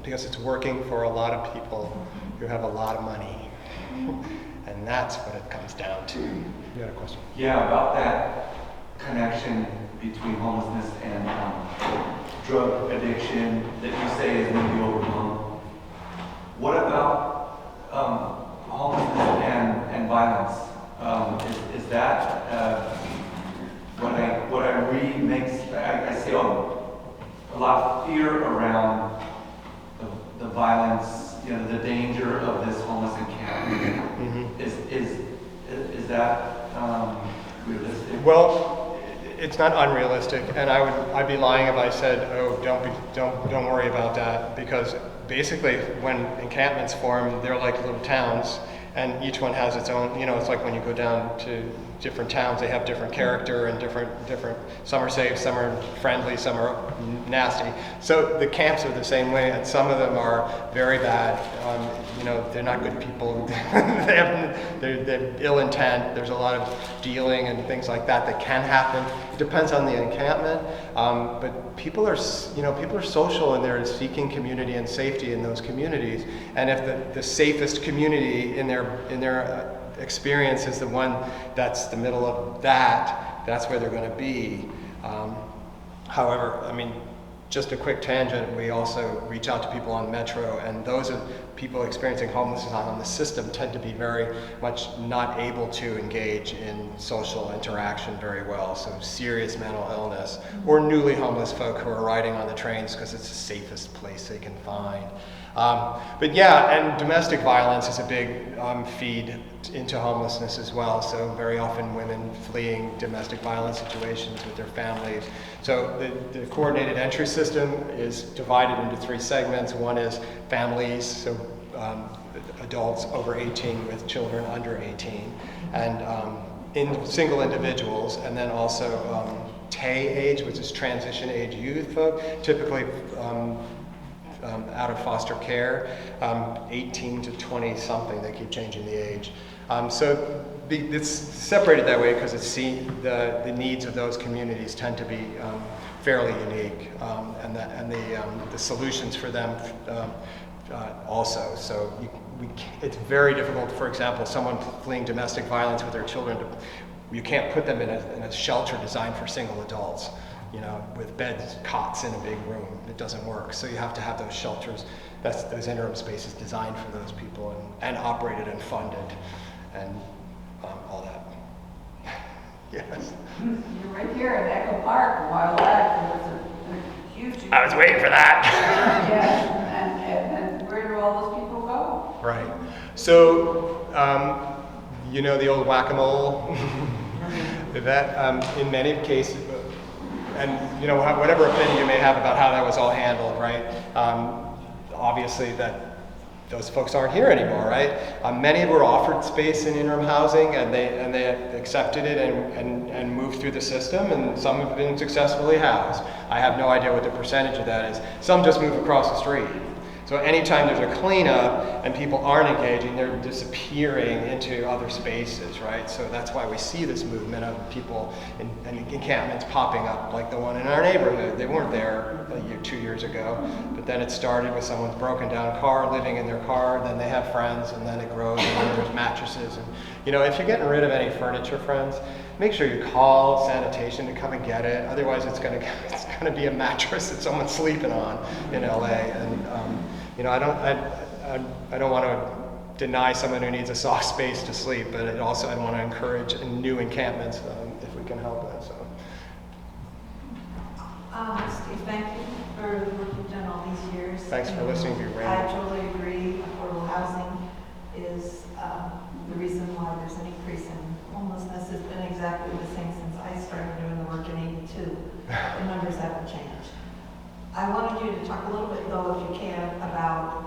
because it's working for a lot of people who have a lot of money, and that's what it comes down to. You had a question? Yeah, about that connection between homelessness and drug addiction that you say is maybe overblown. What about homelessness and violence? Is that what I read makes I see a lot of fear around the violence, the danger of this homeless encampment. Is that realistic? Well, it's not unrealistic, and I'd be lying if I said, oh, don't worry about that, because basically when encampments form, they're like little towns, and each one has its own, it's like when you go down to different towns, they have different character and different, some are safe, some are friendly, some are nasty. So the camps are the same way, and some of them are very bad. They're not good people. they have ill intent. There's a lot of dealing and things like that can happen. It depends on the encampment, but people are social, and they're seeking community and safety in those communities. And if the safest community in their experience is the one that's the middle of that's where they're going to be. However, just a quick tangent, we also reach out to people on Metro, and those are people experiencing homelessness on the system tend to be very much not able to engage in social interaction very well, so serious mental illness, or newly homeless folk who are riding on the trains because it's the safest place they can find. But yeah, and domestic violence is a big feed into homelessness as well. So very often women fleeing domestic violence situations with their families. So the coordinated entry system is divided into 3 segments. One is families, so adults over 18 with children under 18, and single individuals, and then also TAY age, which is transition age youth folk, typically out of foster care, 18 to 20 something, they keep changing the age. So it's separated that way because the needs of those communities tend to be fairly unique, and the solutions for them also. So it's very difficult, for example, someone fleeing domestic violence with their children, you can't put them in a shelter designed for single adults, with beds, cots in a big room. It doesn't work. So you have to have those shelters, those interim spaces designed for those people and operated and funded and all that. Yes. You're right here at Echo Park a while back. There was a huge... I was waiting for that. Yeah, and where do all those people go? Right. So, the old whack-a-mole? That, in many cases, and you know, whatever opinion you may have about how that was all handled, right? Obviously that those folks aren't here anymore, right? Many were offered space in interim housing, and they accepted it and moved through the system, and some have been successfully housed. I have no idea what the percentage of that is. Some just move across the street. So anytime there's a cleanup and people aren't engaging, they're disappearing into other spaces, right? So that's why we see this movement of people and encampments popping up, like the one in our neighborhood. They weren't there 2 years ago, but then it started with someone's broken down car, living in their car, then they have friends, and then it grows, and then there's mattresses. And you know, if you're getting rid of any furniture, friends, make sure you call sanitation to come and get it. Otherwise, it's gonna be a mattress that someone's sleeping on in LA. And you know, I don't want to deny someone who needs a soft space to sleep, but I want to encourage new encampments if we can help it. So. Steve, thank you for the work you've done all these years. Thanks for listening to me, Randy. I totally agree. Affordable housing is the reason why there's an increase in homelessness. Has been exactly the same since I started doing the work in '82. The numbers haven't changed. I wanted you to talk a little bit, though, if you can, about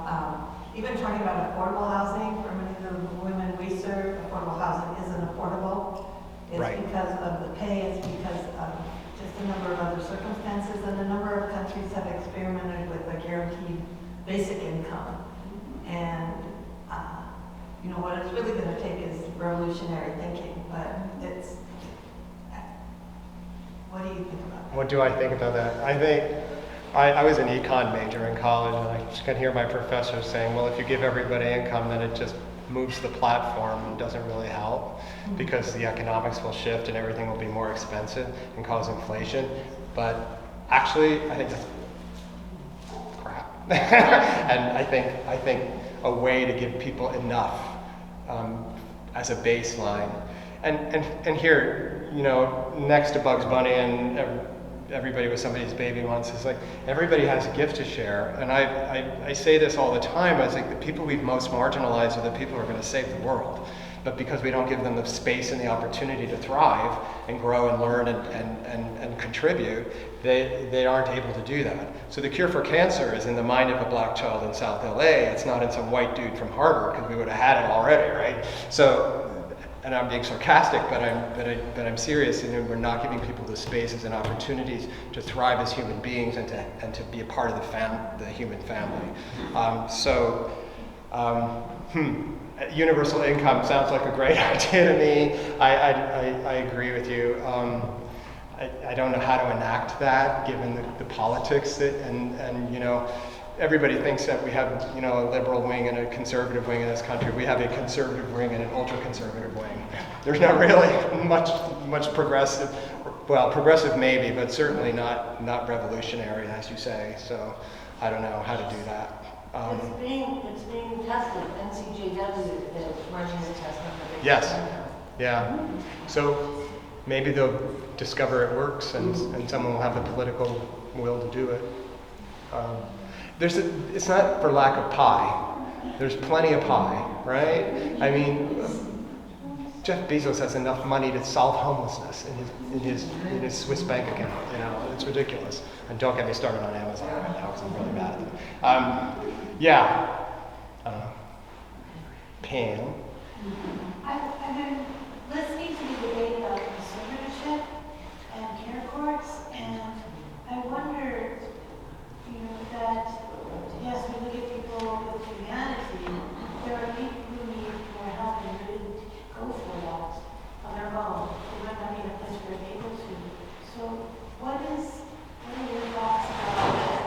even talking about affordable housing. For many of the women we serve, affordable housing isn't affordable. It's right. Because of the pay, it's because of just a number of other circumstances, and a number of countries have experimented with a guaranteed basic income. And you know, what it's really going to take is revolutionary thinking, but it's, what do you think about that? What do I think about that? I think, I was an econ major in college, and I just could hear my professors saying, well, if you give everybody income, then it just moves the platform and doesn't really help, because the economics will shift and everything will be more expensive and cause inflation. But actually, I think that's crap. And I think a way to give people enough as a baseline. And here, you know, next to Bugs Bunny and everybody with somebody's baby once, is like, everybody has a gift to share. And I say this all the time. I think the people we've most marginalized are the people who are going to save the world. But because we don't give them the space and the opportunity to thrive and grow and learn and contribute, they aren't able to do that. So the cure for cancer is in the mind of a black child in South LA. It's not in some white dude from Harvard, because we would have had it already, right? So, and I'm being sarcastic, but I'm serious. You know, we're not giving people the spaces and opportunities to thrive as human beings and to be a part of the human family. Universal income sounds like a great idea to me. I agree with you. I don't know how to enact that, given the politics and you know, everybody thinks that we have, you know, a liberal wing and a conservative wing in this country. We have a conservative wing and an ultra-conservative wing. There's not really much progressive. Well, progressive maybe, but certainly not revolutionary, as you say. So I don't know how to do that. It's being tested. NCJW is running the test. Yes. Yeah. So maybe they'll discover it works, and someone will have the political will to do it. It's not for lack of pie. There's plenty of pie, right? I mean, Jeff Bezos has enough money to solve homelessness in his Swiss bank account. You know, it's ridiculous. And don't get me started on Amazon right now, because I'm really mad at them. Yeah. Pam. I've been listening to the debate about conservatorship and care courts, and I wonder, you know, that yes, we look at people with humanity. There are people who need more help and really go for that on their own. They might not be in a place where they're able to. So, what are your thoughts about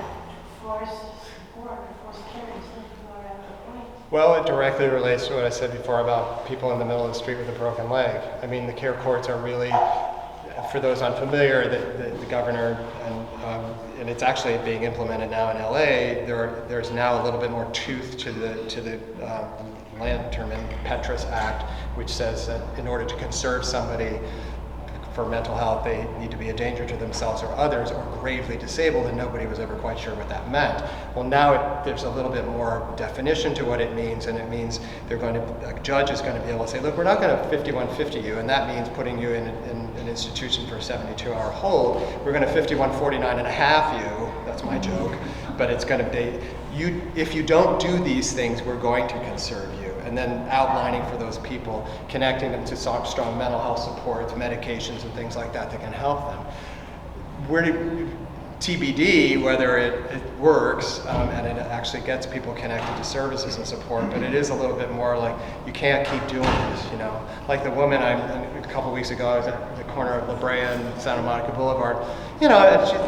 forced support or forced care in some people are at the point? Well, it directly relates to what I said before about people in the middle of the street with a broken leg. I mean, the care courts are really, for those unfamiliar, the governor, and it's actually being implemented now in LA, there's now a little bit more tooth to the Land Term and Petrus Act, which says that in order to conserve somebody for mental health, they need to be a danger to themselves or others, or gravely disabled, and nobody was ever quite sure what that meant. Well, now there's a little bit more definition to what it means, and it means a judge is going to be able to say, look, we're not going to 5150 you, and that means putting you in an institution for a 72-hour hold. We're going to 5149 and a half you, that's my joke, but it's going to be, if you don't do these things, we're going to conserve you. And then outlining for those people, connecting them to strong mental health supports, medications, and things like that can help them. TBD, whether it works and it actually gets people connected to services and support, but it is a little bit more like, you can't keep doing this, you know. Like the woman, a couple weeks ago, I was at the corner of La Brea and Santa Monica Boulevard, you know, and she's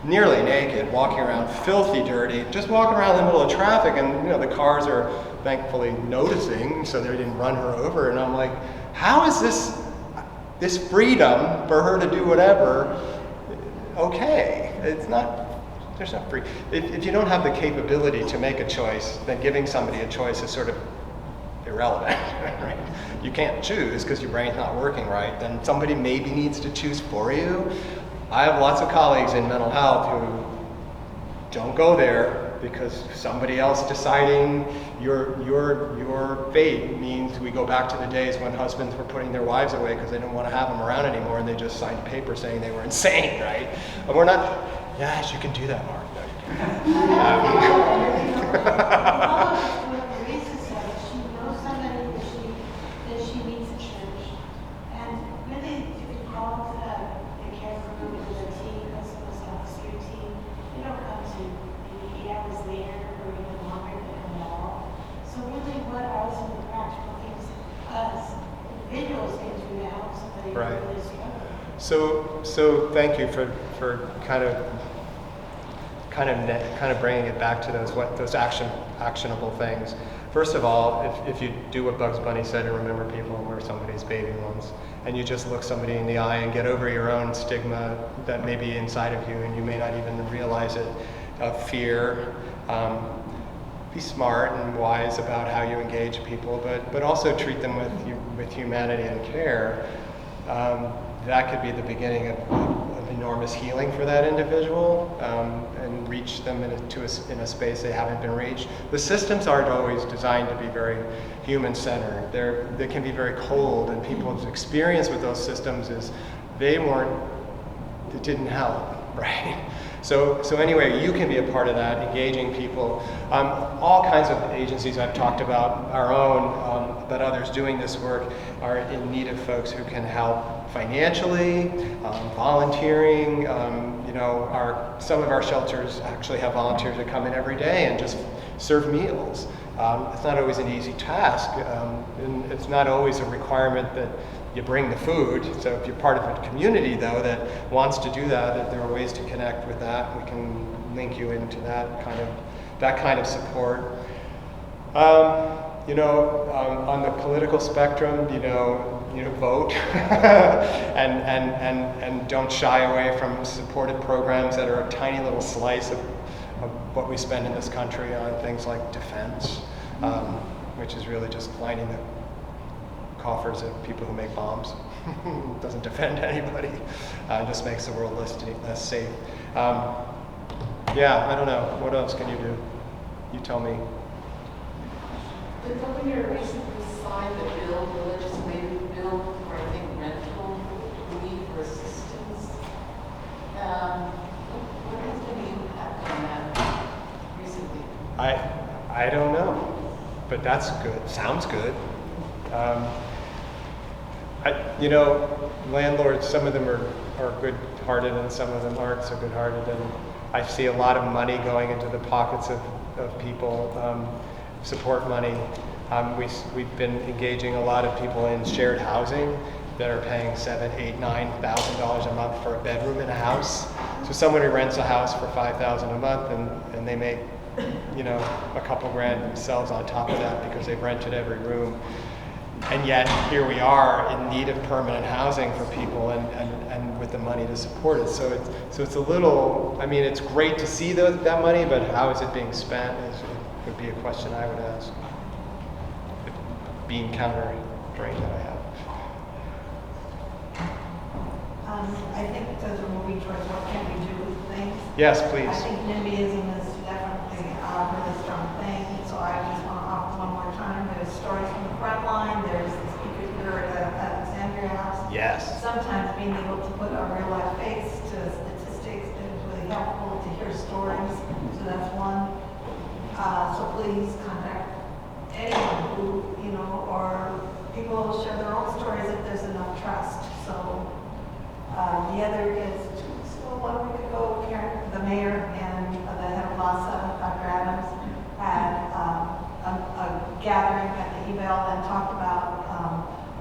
nearly naked, walking around filthy dirty, just walking around in the middle of traffic, and you know, the cars are thankfully noticing, so they didn't run her over, and I'm like, how is this freedom for her to do whatever okay? It's not, there's no free. If you don't have the capability to make a choice, then giving somebody a choice is sort of irrelevant, right? You can't choose because your brain's not working right, then somebody maybe needs to choose for you. I have lots of colleagues in mental health who don't go there because somebody else deciding your fate means we go back to the days when husbands were putting their wives away because they didn't want to have them around anymore, and they just signed a paper saying they were insane, right? And we're not, yes, you can do that, Mark. No, you can't. Right. So thank you for kind of bringing it back to those actionable things. First of all, if you do what Bugs Bunny said and remember people were somebody's baby once, and you just look somebody in the eye and get over your own stigma that may be inside of you and you may not even realize it, of fear. Be smart and wise about how you engage people, but also treat them with humanity and care. That could be the beginning of enormous healing for that individual, and reach them in a space they haven't been reached. The systems aren't always designed to be very human-centered. They can be very cold, and people's experience with those systems is it didn't help, right? So anyway, you can be a part of that, engaging people. All kinds of agencies I've talked about, our own, but others doing this work, are in need of folks who can help financially, volunteering. Some of our shelters actually have volunteers that come in every day and just serve meals. It's not always an easy task, and it's not always a requirement that you bring the food. So if you're part of a community, though, that wants to do that there are ways to connect with that. We can link you into that kind of support. On the political spectrum, vote and don't shy away from supported programs that are a tiny little slice of what we spend in this country on things like defense, which is really just lining the coffers of people who make bombs. Doesn't defend anybody, just makes the world less safe. I don't know. What else can you do? You tell me. The governor recently signed the legislative bill for, I think, rental relief or assistance. What has been the impact on that recently? I don't know, but that's good. Sounds good. Landlords, some of them are good-hearted and some of them aren't so good-hearted, and I see a lot of money going into the pockets of people, support money. We've been engaging a lot of people in shared housing that are paying $7,000, $8,000, $9,000 a month for a bedroom in a house. So someone who rents a house for $5,000 a month and they make, a couple grand themselves on top of that because they've rented every room. And yet here we are in need of permanent housing for people and with the money to support it. So it's a little, it's great to see that money, but how is it being spent would be a question I would ask. Being counter-trained that I have. towards what can we do with things. Yes, please. I think NIMBYism is definitely a really strong thing, so I just want to offer one more time. There's stories from the front line, there's the speakers here at Alexandria House. Yes. Sometimes being able to put a real life face to statistics is really helpful to hear stories, so that's one. So please contact anyone who, or people will share their own stories if there's enough trust. So the other is, so 1 week ago, Karen, the mayor and the head of LASA, Dr. Adams, had a gathering at the eval and talked about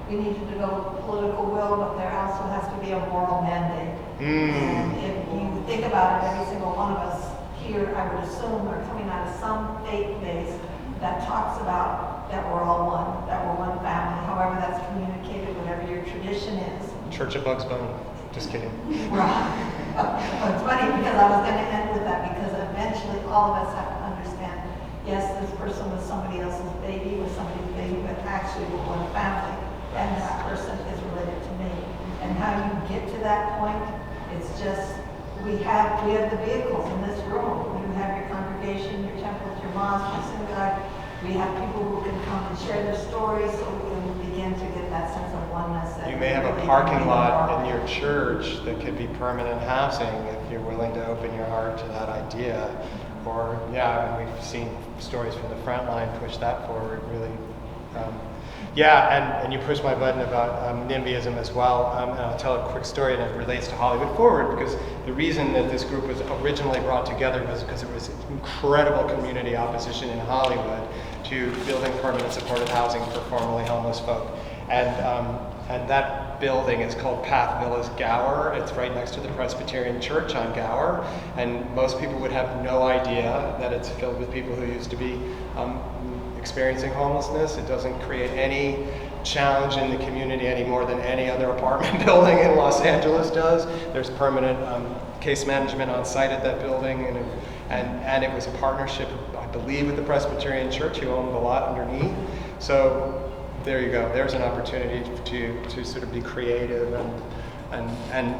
we need to develop political will, but there also has to be a moral mandate. And if you think about it, every single one of us here, I would assume, are coming out of some faith base that talks about that we're all one, that we're one family, however that's communicated, whatever your tradition is. Church of Bugs Bunny. Just kidding. Right. Well, it's funny because I was going to end with that because eventually all of us have to understand, yes, this person was somebody else's baby, was somebody's baby, but actually we're one family, and that person is related to me. And how you get to that point, it's just, we have the vehicles in this room. You have your congregation, your temples, your mosque, your synagogue. We have people who can come and share their stories so we can begin to get that sense of oneness. You may have a parking lot in your church that could be permanent housing if you're willing to open your heart to that idea. Or, and we've seen stories from the front line push that forward really. And you pushed my button about NIMBYism as well. And I'll tell a quick story, and it relates to Hollywood Forward, because the reason that this group was originally brought together was because there was incredible community opposition in Hollywood to building permanent supportive housing for formerly homeless folk. And that building is called Path Villas Gower. It's right next to the Presbyterian Church on Gower. And most people would have no idea that it's filled with people who used to be experiencing homelessness. It doesn't create any challenge in the community any more than any other apartment building in Los Angeles does. There's permanent case management on site at that building, and it was a partnership, I believe, with the Presbyterian Church, who owned the lot underneath. So there you go. There's an opportunity to sort of be creative, and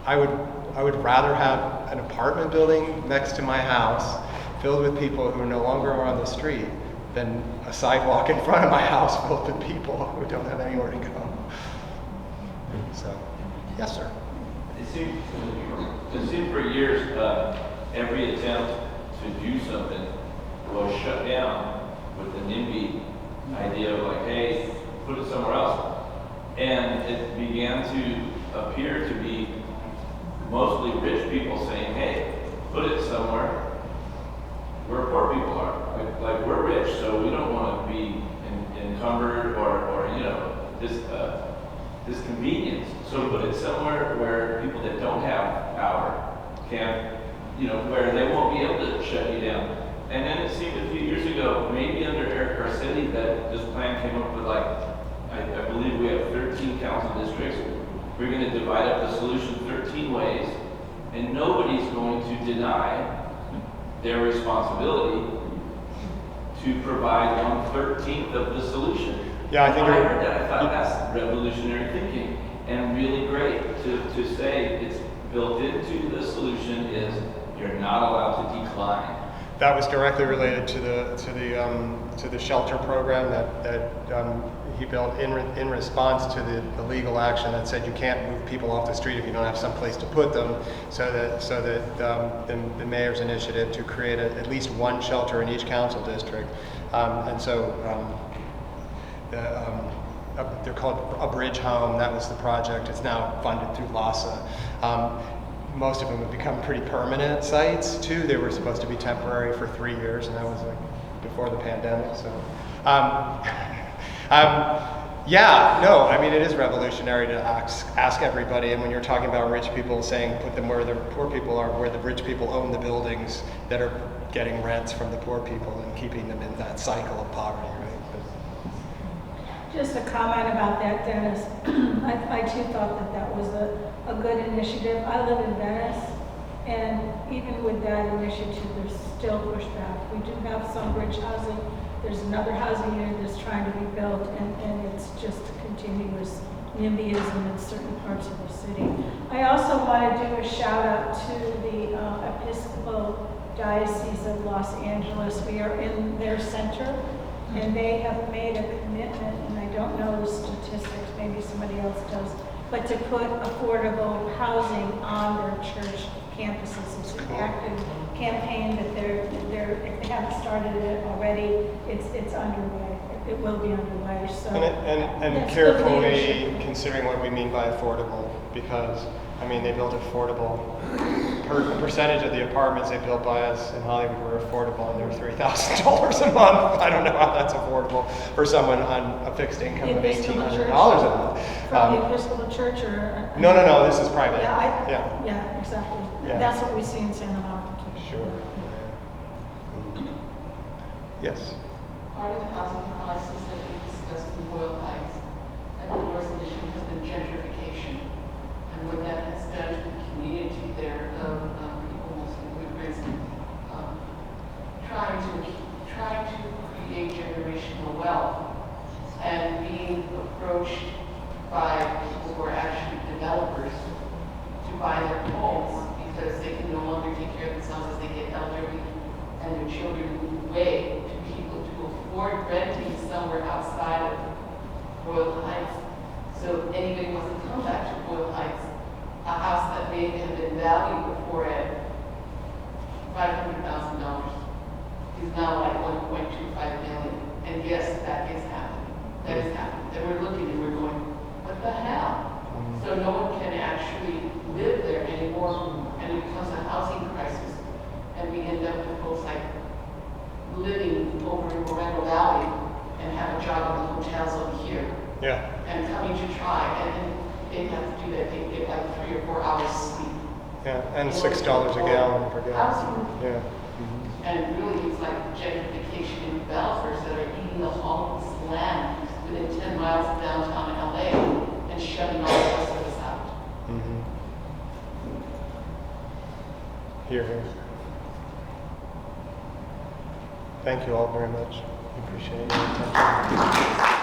I would rather have an apartment building next to my house filled with people who no longer are on the street than a sidewalk in front of my house filled with people who don't have anywhere to go. So, yes, sir. It seemed for years every attempt to do something was shut down with the NIMBY idea of like, hey, put it somewhere else. And it began to appear to be mostly rich people saying, hey, put it somewhere where poor people are. Like we're rich, so we don't want to be encumbered or this convenience. So put it somewhere where people that don't have power can, where they won't be able to shut you down. And then it seemed a few years ago, maybe under Eric Garcetti, that this plan came up with I believe we have 13 council districts. We're going to divide up the solution 13 ways, and nobody's going to deny their responsibility to provide 1/13 of the solution. Yeah, I think when I heard that, I thought that's revolutionary thinking and really great to say it's built into the solution is you're not allowed to decline. That was directly related to the shelter program that he built in response to the legal action that said you can't move people off the street if you don't have some place to put them. So that the mayor's initiative to create at least one shelter in each council district, they're called A Bridge Home. That was the project. It's now funded through LASA. Most of them have become pretty permanent sites too. They were supposed to be temporary for 3 years, and that was before the pandemic. So, it is revolutionary to ask everybody. And when you're talking about rich people, saying put them where the poor people are, where the rich people own the buildings that are getting rents from the poor people and keeping them in that cycle of poverty, right? Just a comment about that, Dennis. I too thought that was a good initiative. I live in Venice, and even with that initiative, there's still pushback. We do have some bridge housing. There's another housing unit that's trying to be built, and it's just continuous NIMBYism in certain parts of the city. I I also want to do a shout out to the Episcopal Diocese of Los Angeles. We are in their center, and they have made a commitment, and I don't know the statistics, maybe somebody else does, but to put affordable housing on their church campuses. It's an active campaign that if they haven't started it already, it's underway. It will be underway, so. And that's carefully good leadership. considering what we mean by affordable, because, I mean, they built affordable, a percentage of the apartments they built by us in Hollywood were affordable, and they're $3,000 a month. I don't know how that's affordable for someone on a fixed income of $1,800 a month. From the Episcopal Church or? No, this is private. Yeah, exactly. Yeah. That's what we see in Santa Monica too. Sure. Yes. Part of the housing crisis that we discussed in Royal Heights and the North issue has been gentrification. And what that has done to the community there of people, mostly immigrants, trying to create generational wealth and being approached by people who are actually developers to buy their homes because they can no longer take care of themselves as they get elderly and their children move away to people to afford renting somewhere outside of Royal Heights. So anybody wants to come back to Royal Heights, a house that may have been valued before at $500,000 is now like $1.25 million. And yes, that is happening. That is happening. And we're looking and we're going, what the hell? So no one can actually live there anymore, and it becomes a housing crisis. And we end up with folks like living over in Moreno Valley and have a job in the hotels over here. Yeah. And coming to try, and they have to do that. They get like 3 or 4 hours sleep. Yeah, and $6 a gallon for gas. Housing. Yeah. And really, it's like gentrification in developers that are eating the homeless land within 10 miles of downtown LA and shutting all the rest of us out. Mm-hmm. Here. Thank you all very much. We appreciate your attention.